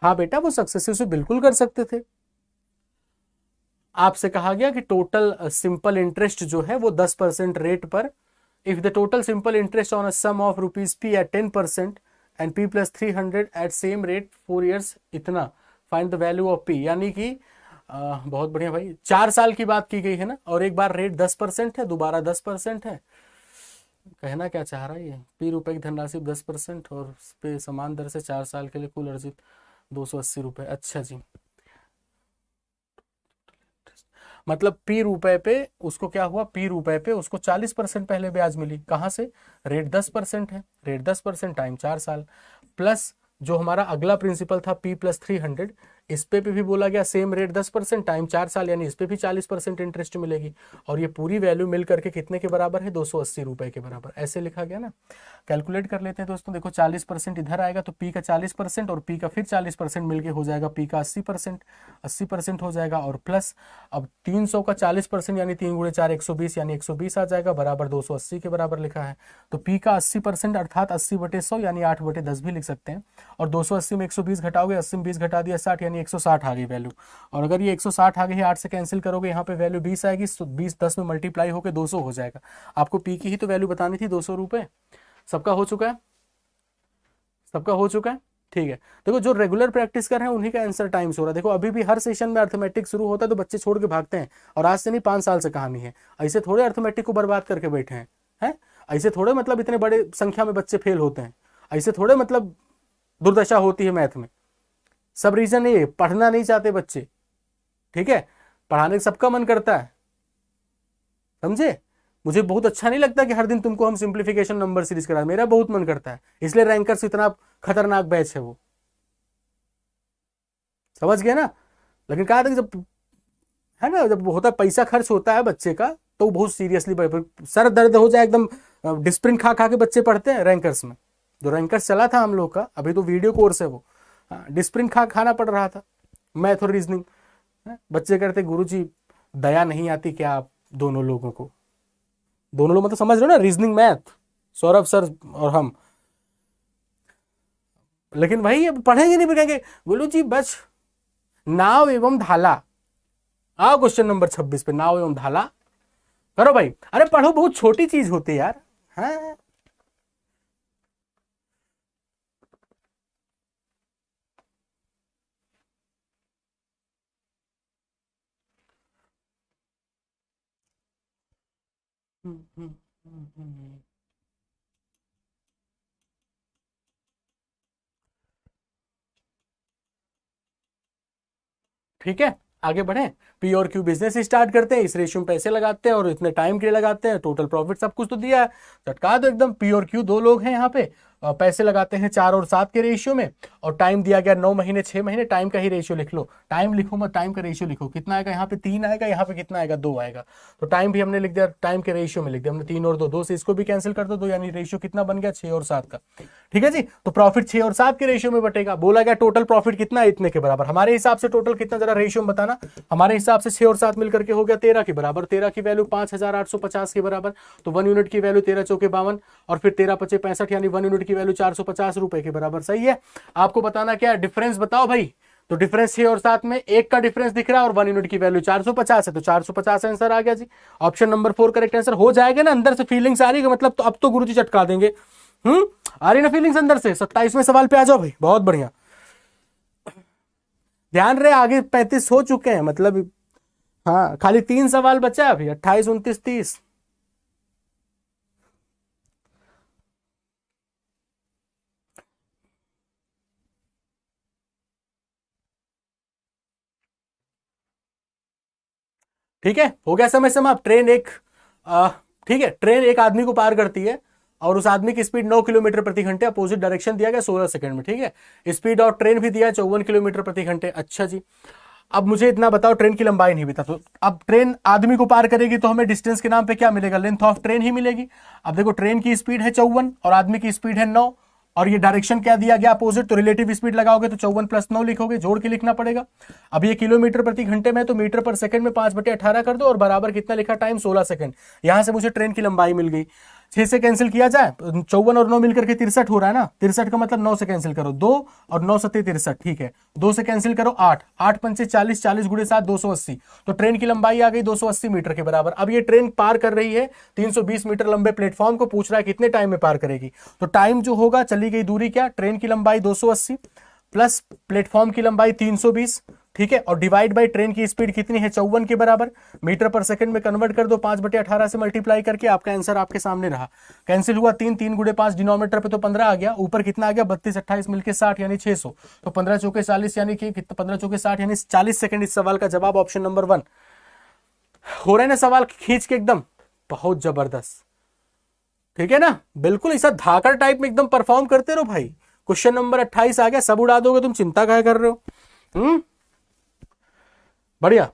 हाँ बेटा वो सक्सेसिव से बिल्कुल कर सकते थे। आपसे कहा गया कि टोटल सिंपल इंटरेस्ट जो है वो 10% रेट पर, if the total simple interest on a sum of ₹p at 10% and p + 300 at same rate 4 years, इतना find the value of p। यानी कि बहुत बढ़िया भाई, 4 साल की बात की गई है ना, और एक बार रेट 10% है, दोबारा 10% है। कहना क्या चाह रहा है ये, ₹p की धनराशि 10% और उस पे समान दर से 4 साल के लिए कुल अर्जित 280 रुपए। अच्छा जी, मतलब ₹p पे उसको क्या हुआ, ₹p पे उसको 40% पहले ब्याज मिली, कहां से, रेट 10% है, रेट 10% टाइम 4 साल, प्लस जो हमारा अगला प्रिंसिपल था p + 300, इस पे भी बोला गया सेम रेट 10% टाइम 4 साल, यानी इस पे भी 40% इंटरेस्ट मिलेगी। और ये पूरी वैल्यू मिल करके कितने के बराबर है, 280 रुपए के बराबर, ऐसे लिखा गया ना। कैलकुलेट कर लेते हैं दोस्तों, देखो 40% इधर आएगा तो p का 40% और p का फिर 40% मिलके हो जाएगा p का 80%, 80% हो जाएगा, और प्लस अब 300 का 40% यानी 3 × 4 120, यानी 120 आ जाएगा, बराबर 280 के बराबर लिखा है। तो p का 80% अर्थात 80/100 यानी 8/10 भी लिख सकते हैं। और 280 में 120 घटाओगे, 80 में 20 घटा दिया 60, यानी 160 आ गई वैल्यू। और अगर ये 160 आ गई है, 8 से कैंसिल करोगे, यहाँ पे वैल्यू 20 आएगी, तो 20 10 में मल्टीप्लाई होकर 200 हो जाएगा। आपको p की ही तो वैल्यू बतानी थी, 200 रुपए। सबका हो चुका है, सबका हो चुका है, ठीक है। देखो जो रेगुलर प्रैक्टिस कर रहे हैं उन्हीं का आंसर टाइम्स हो रहा है। देखो अभी भी हर सेशन में अर्थमेटिक शुरू होता है तो बच्चे छोड़ के भागते हैं, और आज से नहीं 5 साल से कहानी है, ऐसे थोड़े अर्थमेटिक को बर्बाद करके बैठे हैं, हैं। ऐसे थोड़े मतलब इतने बड़े संख्या में बच्चे फेल होते हैं, ऐसे थोड़े मतलब दुर्दशा होती है मैथ में। सब रीजन ये पढ़ना नहीं चाहते बच्चे, ठीक है, पढ़ाने का सबका मन करता है, समझे। मुझे बहुत अच्छा नहीं लगता कि हर दिन तुमको हम सिंप्लीफिकेशन नंबर सीरीज करा, मेरा बहुत मन करता है, इसलिए रैंकर्स इतना खतरनाक बैच है वो, समझ गए ना। लेकिन कहा था कि जब है ना, जब होता पैसा खर्च होता है बच्चे का तो बहुत सीरियसली सर दर्द हो जाए एकदम। डिस्प्रिन खा खा के बच्चे पढ़ते हैं रैंकर्स में, जो रैंकर्स चला था हम लोग का, अभी तो वीडियो कोर्स है वो, डिस्प्रिन खाना पड़ रहा था, मैथ और रीजनिंग। बच्चे कहते गुरुजी दया नहीं आती क्या आप दोनों लोगों को, दोनों लोग मतलब समझ रहे हो ना, रीजनिंग मैथ, सौरभ सर और हम। लेकिन वही अब पढ़ेंगे नहीं, कहेंगे बोलो जी बस नाव एवं धाला। आओ क्वेश्चन नंबर 26 पे, नाव एवं धाला करो भाई। अरे पढ़ो, बहुत छोटी चीज होती है यार। हाँ ठीक है, आगे बढ़े। पी और क्यू बिजनेस स्टार्ट करते हैं, इस रेशियो में पैसे लगाते हैं और इतने टाइम के लिए लगाते हैं, टोटल प्रॉफिट सब कुछ तो दिया है, चटका दो एकदम। पी और क्यू दो लोग हैं यहाँ पे, पैसे लगाते हैं 4 और 7 के रेशियो में, और टाइम दिया गया 9 महीने 6 महीने। टाइम का ही रेशियो लिख लो, टाइम लिखो मत, टाइम का रेशियो लिखो। कितना आएगा यहाँ पे 3 आएगा, यहाँ पे कितना आएगा 2 आएगा। तो टाइम भी हमने लिख दिया, टाइम के रेशियो में लिख दिया हमने 3 और 2, 2 से इसको भी कैंसिल कर दो, 2 यानी रेशियो कितना बन गया 6 और 7 का। ठीक है जी, तो प्रॉफिट 6 और 7 के रेशियो में बटेगा। बोला गया टोटल प्रॉफिट कितना है, इतने के बराबर। हमारे हिसाब से टोटल कितना जरा रेशियो में बताना। हमारे हिसाब से 6 और 7 मिलकर के हो गया 13 के बराबर। 13 की वैल्यू 5850 के बराबर, तो 1 यूनिट की वैल्यू 13 चौके 52 और फिर 13 पचे 65, यानी 1 यूनिट की वैल्यू 450 रुपए के बराबर। सही है, आपको बताना क्या डिफरेंस बताओ भाई। तो डिफरेंस 6 और 7 में 1 का डिफरेंस दिख रहा है और 1 यूनिट की वैल्यू 450 है, तो 450 आंसर आ गया जी। ऑप्शन नंबर 4 करेक्ट आंसर हो जाएगा ना। अंदर से फीलिंग्स आ रही है मतलब, तो अब तो गुरुजी चटका देंगे। आ रही ना फीलिंग्स अंदर से। 27वें सवाल पे आ जाओ भाई, बहुत बढ़िया। ध्यान रहे आगे 35 हो चुके हैं मतलब, हाँ खाली 3 सवाल बचा है अभी, 28 29 30। ठीक है, हो गया समय समाप्त। ट्रेन एक ठीक है, ट्रेन एक आदमी को पार करती है और उस आदमी की स्पीड 9 किलोमीटर प्रति घंटे, अपोजिट डायरेक्शन दिया गया 16 सेकंड में। ठीक है, स्पीड और ट्रेन भी दिया है 54 किलोमीटर प्रति घंटे। अच्छा जी, अब मुझे इतना बताओ, ट्रेन की लंबाई नहीं बता। तो अब ट्रेन आदमी को पार करेगी तो हमें डिस्टेंस के नाम पे क्या मिलेगा, लेंथ ऑफ ट्रेन ही मिलेगी। अब देखो ट्रेन की स्पीड है 54 और आदमी की स्पीड है 9, और ये डायरेक्शन क्या दिया गया अपोजिट, तो रिलेटिव स्पीड लगाओगे तो 54 प्लस 9 लिखोगे, जोड़ के लिखना पड़ेगा। अब ये किलोमीटर प्रति घंटे में, तो मीटर पर सेकंड में 5/18 कर दो और बराबर कितना लिखा, टाइम 16 सेकंड। यहां से मुझे ट्रेन की लंबाई मिल गई। 6 से कैंसिल किया जाए, 54 और 9 मिलकर के 63 हो रहा है ना। 63 का मतलब 9 से कैंसिल करो, 2 और 9 सत्ते 63। ठीक है, 2 से कैंसिल करो 8, 8 पंचे 40, 40 गुणे 7 280। तो ट्रेन की लंबाई आ गई 280 मीटर के बराबर। अब ये ट्रेन पार कर रही है 320 मीटर लंबे प्लेटफॉर्म को, पूछ रहा है कितने टाइम में पार करेगी। तो टाइम जो होगा, चली गई दूरी क्या, ट्रेन की लंबाई 280 प्लस प्लेटफॉर्म की लंबाई 320, ठीक है, और डिवाइड बाय ट्रेन की स्पीड कितनी है 54 के बराबर। मीटर पर सेकंड में कन्वर्ट कर दो, 5/18 से मल्टीप्लाई करके आपका आंसर आपके सामने रहा। कैंसिल हुआ 3, 3 गुणे 5, डिनोमिनेटर पे तो 15 आ गया, ऊपर कितना आ गया 32 28 मिलके 60 यानी 600। तो 15 चौके 40 यानी कि 15 चौके 60 यानी 40 सेकंड। इस सवाल का जवाब ऑप्शन नंबर 1। हो रहे ना सवाल खींच के एकदम, बहुत जबरदस्त। ठीक है ना, बिल्कुल ऐसा धाकड़ टाइप में एकदम परफॉर्म करते रहो भाई। क्वेश्चन नंबर 28 आ गया, सब उड़ा दोगे तुम, चिंता क्या कर रहे हो। बढ़िया।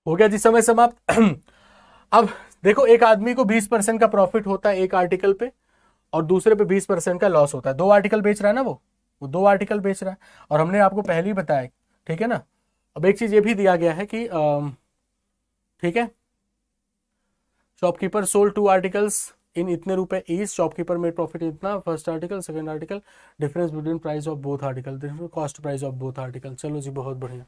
हो गया जी समय समाप्त। अब देखो, एक आदमी को 20% का प्रॉफिट होता है एक आर्टिकल पे, और दूसरे पे 20% का लॉस होता है। 2 आर्टिकल बेच रहा है ना वो 2 आर्टिकल बेच रहा है, और हमने आपको पहले ही बताया। ठीक है ना, अब एक चीज ये भी दिया गया है कि ठीक है, शॉपकीपर सोल्ड 2 आर्टिकल्स इन इतने रुपए ईच, शॉपकीपर मेड प्रॉफिट इतना, first article second article, difference between price of both article, cost price of both article. चलो जी बहुत बढ़िया।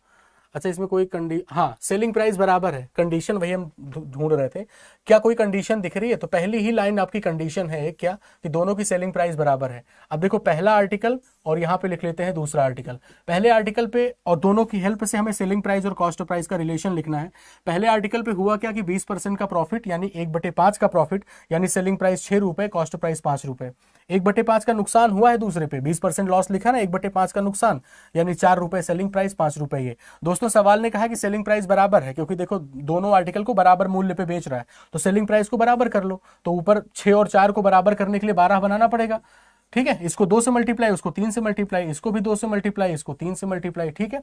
अच्छा इसमें कोई हाँ सेलिंग प्राइस बराबर है, कंडीशन वही हम ढूंढ रहे थे, क्या कोई कंडीशन दिख रही है? तो पहली ही लाइन आपकी कंडीशन है क्या कि दोनों की सेलिंग प्राइस बराबर है। अब देखो पहला आर्टिकल और यहाँ पे लिख लेते हैं दूसरा आर्टिकल। पहले आर्टिकल पे और दोनों की हेल्प से हमें सेलिंग प्राइस और कॉस्ट प्राइस का रिलेशन लिखना है। पहले आर्टिकल पे हुआ क्या कि 20% का प्रॉफिट यानी 1/5 का प्रॉफिट, यानी सेलिंग प्राइस 6 रुपए, कॉस्ट प्राइस 5 रुपए। 1/5 का नुकसान हुआ है दूसरे पे, 20% लॉस लिखा ना, 1/5 का नुकसान यानी 4 रुपए सेलिंग प्राइस, 5 रुपए ये। दोस्तों सवाल ने कहा कि सेलिंग प्राइस बराबर है, क्योंकि देखो दोनों आर्टिकल को बराबर मूल्य पे बेच रहा है, तो सेलिंग प्राइस को बराबर कर लो। तो ऊपर 6 और 4 को बराबर करने के लिए 12 बनाना पड़ेगा। ठीक है, इसको 2 से मल्टीप्लाई, उसको 3 से मल्टीप्लाई, इसको भी 2 से मल्टीप्लाई, इसको 3 से मल्टीप्लाई। ठीक है,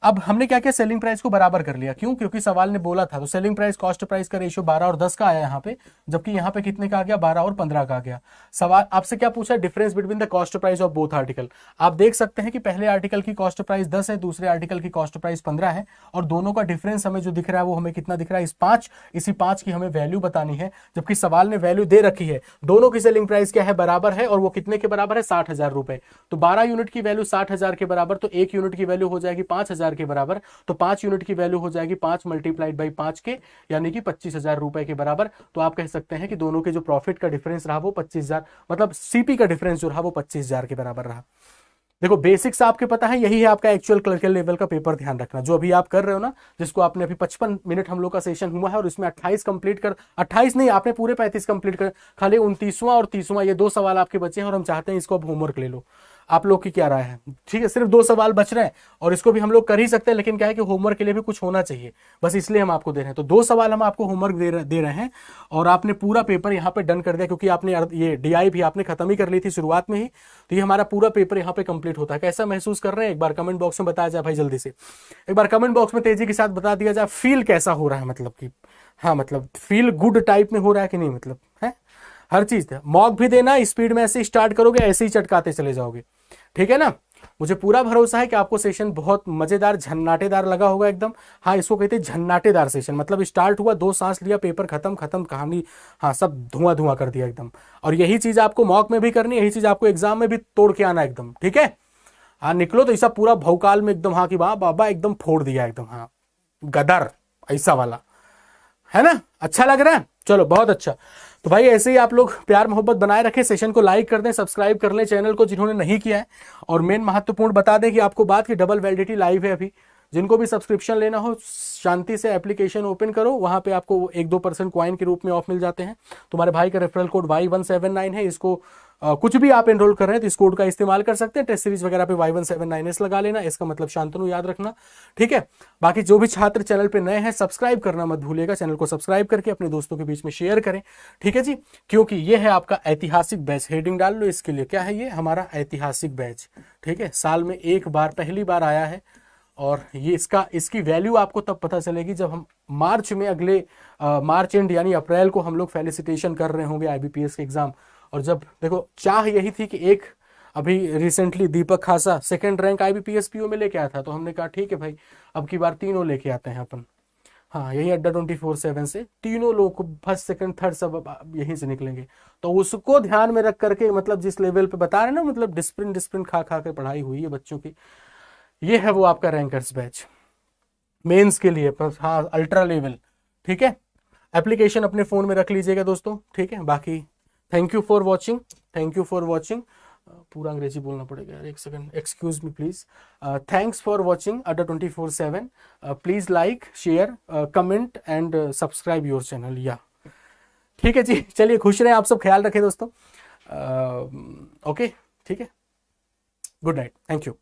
अब हमने क्या किया, सेलिंग प्राइस को बराबर कर लिया। क्यों? क्योंकि सवाल ने बोला था। तो सेलिंग प्राइस कॉस्ट प्राइस का रेशियो 12 और 10 का आया यहाँ पे, जबकि यहाँ पे कितने का आ गया, 12 और 15 का आ गया। सवाल आपसे क्या पूछा, difference between the cost price of both article. आप देख सकते हैं कि पहले आर्टिकल की कॉस्ट प्राइस 10 है, दूसरे आर्टिकल की कॉस्ट प्राइस 15 है, और दोनों का डिफरेंस हमें जो दिख रहा है वो हमें कितना दिख रहा है, इस 5। इसी 5 की हमें वैल्यू बतानी है, जबकि सवाल ने वैल्यू दे रखी है। दोनों की सेलिंग प्राइस क्या है, बराबर है, और वो कितने के बराबर है, 60,000 रुपए। तो 12 यूनिट की वैल्यू 60,000 के बराबर, तो 1 यूनिट की वैल्यू हो जाएगी 5,000 के बराबर। तो 5 यूनिट की वैल्यू हो जाएगी 5 मल्टीप्लाइड बाई 5 के, यानी कि 25,000 रुपए के बराबर। तो आप कह सकते हैं कि दोनों के जो प्रॉफिट का डिफरेंस रहा वो 25,000, मतलब सीपी का डिफरेंस जो रहा वो 25,000 के बराबर रहा। देखो बेसिक्स आपके पता है, यही है आपका एक्चुअल क्लर्कल लेवल का पेपर। ध्यान रखना जो अभी आप कर रहे हो ना, जिसको आपने अभी 55 मिनट हम लोग का सेशन हुआ है, और इसमें 28 कंप्लीट कर, 28 नहीं आपने पूरे 35 कंप्लीट कर, खाली 29वां और 30वां ये 2 सवाल आपके बचे हैं, और हम चाहते हैं इसको अब होमवर्क ले लो। आप लोग की क्या राय है? ठीक है, सिर्फ 2 सवाल बच रहे हैं, और इसको भी हम लोग कर ही सकते हैं, लेकिन क्या है कि होमवर्क के लिए भी कुछ होना चाहिए, बस इसलिए हम आपको दे रहे हैं। तो 2 सवाल हम आपको होमवर्क दे रहे हैं, और आपने पूरा पेपर यहाँ पे डन कर दिया, क्योंकि आपने ये डीआई भी आपने खत्म ही कर ली थी शुरुआत में ही। तो ये हमारा पूरा पेपर यहाँ पे कंप्लीट होता है। कैसा महसूस कर रहे हैं, एक बार कमेंट बॉक्स में बताया जाए भाई, जल्दी से एक बार कमेंट बॉक्स में तेजी के साथ बता दिया जाए, फील कैसा हो रहा है, मतलब कि हाँ मतलब फील गुड टाइप में हो रहा है कि नहीं, मतलब है हर चीज। मॉक भी देना, स्पीड में ऐसे स्टार्ट करोगे ऐसे ही चटकाते चले जाओगे, ठीक है ना। मुझे पूरा भरोसा है कि आपको सेशन बहुत मजेदार झन्नाटेदार लगा होगा एकदम। हाँ इसको कहते हैं झन्नाटेदार सेशन, मतलब स्टार्ट हुआ, 2 सांस लिया, पेपर खत्म, खत्म कहानी, हाँ सब धुआं धुआं कर दिया एकदम। और यही चीज आपको मॉक में भी करनी है, यही चीज आपको एग्जाम में भी तोड़ के आना एकदम, ठीक है। हाँ निकलो तो ऐसा पूरा भौकाल में एकदम, हाँ कि वाह बाबा एकदम फोड़ दिया एकदम, हाँ गदर ऐसा वाला, है ना। अच्छा लग रहा है, चलो बहुत अच्छा। तो भाई ऐसे ही आप लोग प्यार मोहब्बत बनाए रखें, सेशन को लाइक कर दें, सब्सक्राइब कर लें चैनल को जिन्होंने नहीं किया है। और मेन महत्वपूर्ण बता दें कि आपको बात की डबल वैलिडिटी लाइव है अभी, जिनको भी सब्सक्रिप्शन लेना हो शांति से एप्लीकेशन ओपन करो, वहां पे आपको 1-2% कॉइन के रूप में ऑफ मिल जाते हैं। तुम्हारे भाई का रेफरल कोड Y179 है, इसको कुछ भी आप एनरोल कर रहे हैं तो इस कोड का इस्तेमाल कर सकते हैं। टेस्ट सीरीज वगैरह पे Y179S लगा लेना, इसका मतलब शांतनु याद रखना, ठीक है। बाकी जो भी छात्र चैनल पे नए हैं सब्सक्राइब करना मत भूलिएगा, चैनल को सब्सक्राइब करके अपने दोस्तों के बीच में शेयर करें, ठीक है जी। क्योंकि ये है आपका ऐतिहासिक बैच, हेडिंग डाल लो इसके लिए, क्या है ये हमारा ऐतिहासिक बैच, ठीक है। साल में एक बार पहली बार आया है, और ये इसकी वैल्यू आपको तब पता चलेगी जब हम मार्च में, अगले मार्च एंड यानी अप्रैल को हम लोग फेलिसिटेशन कर रहे होंगे IBPS के एग्जाम। और जब देखो चाह यही थी कि एक अभी रिसेंटली दीपक खासा 2nd रैंक IBPS PO में लेके आया था, तो हमने कहा ठीक है भाई अब की बार तीनों लेके आते हैं अपन। हाँ यही अड्डा 24/7 से तीनों लोग को 1st 2nd 3rd सब यहीं से निकलेंगे। तो उसको ध्यान में रख करके, मतलब जिस लेवल पे बता रहे ना, मतलब डिस्प्लिन खा खा के पढ़ाई हुई है बच्चों की, ये है वो आपका रैंकर्स बैच मेंस के लिए, हाँ अल्ट्रा लेवल, ठीक है। एप्लीकेशन अपने फोन में रख लीजिएगा दोस्तों, ठीक है। बाकी thank you for watching, thank you for watching, पूरा अंग्रेजी बोलना पड़ेगा यार, एक second excuse me please. Thanks for watching अड्डा 24/7, please like share comment and subscribe your channel, या ठीक है जी। चलिए खुश रहें आप सब, ख्याल रखें दोस्तों, ओके ठीक है, गुड नाइट, थैंक यू।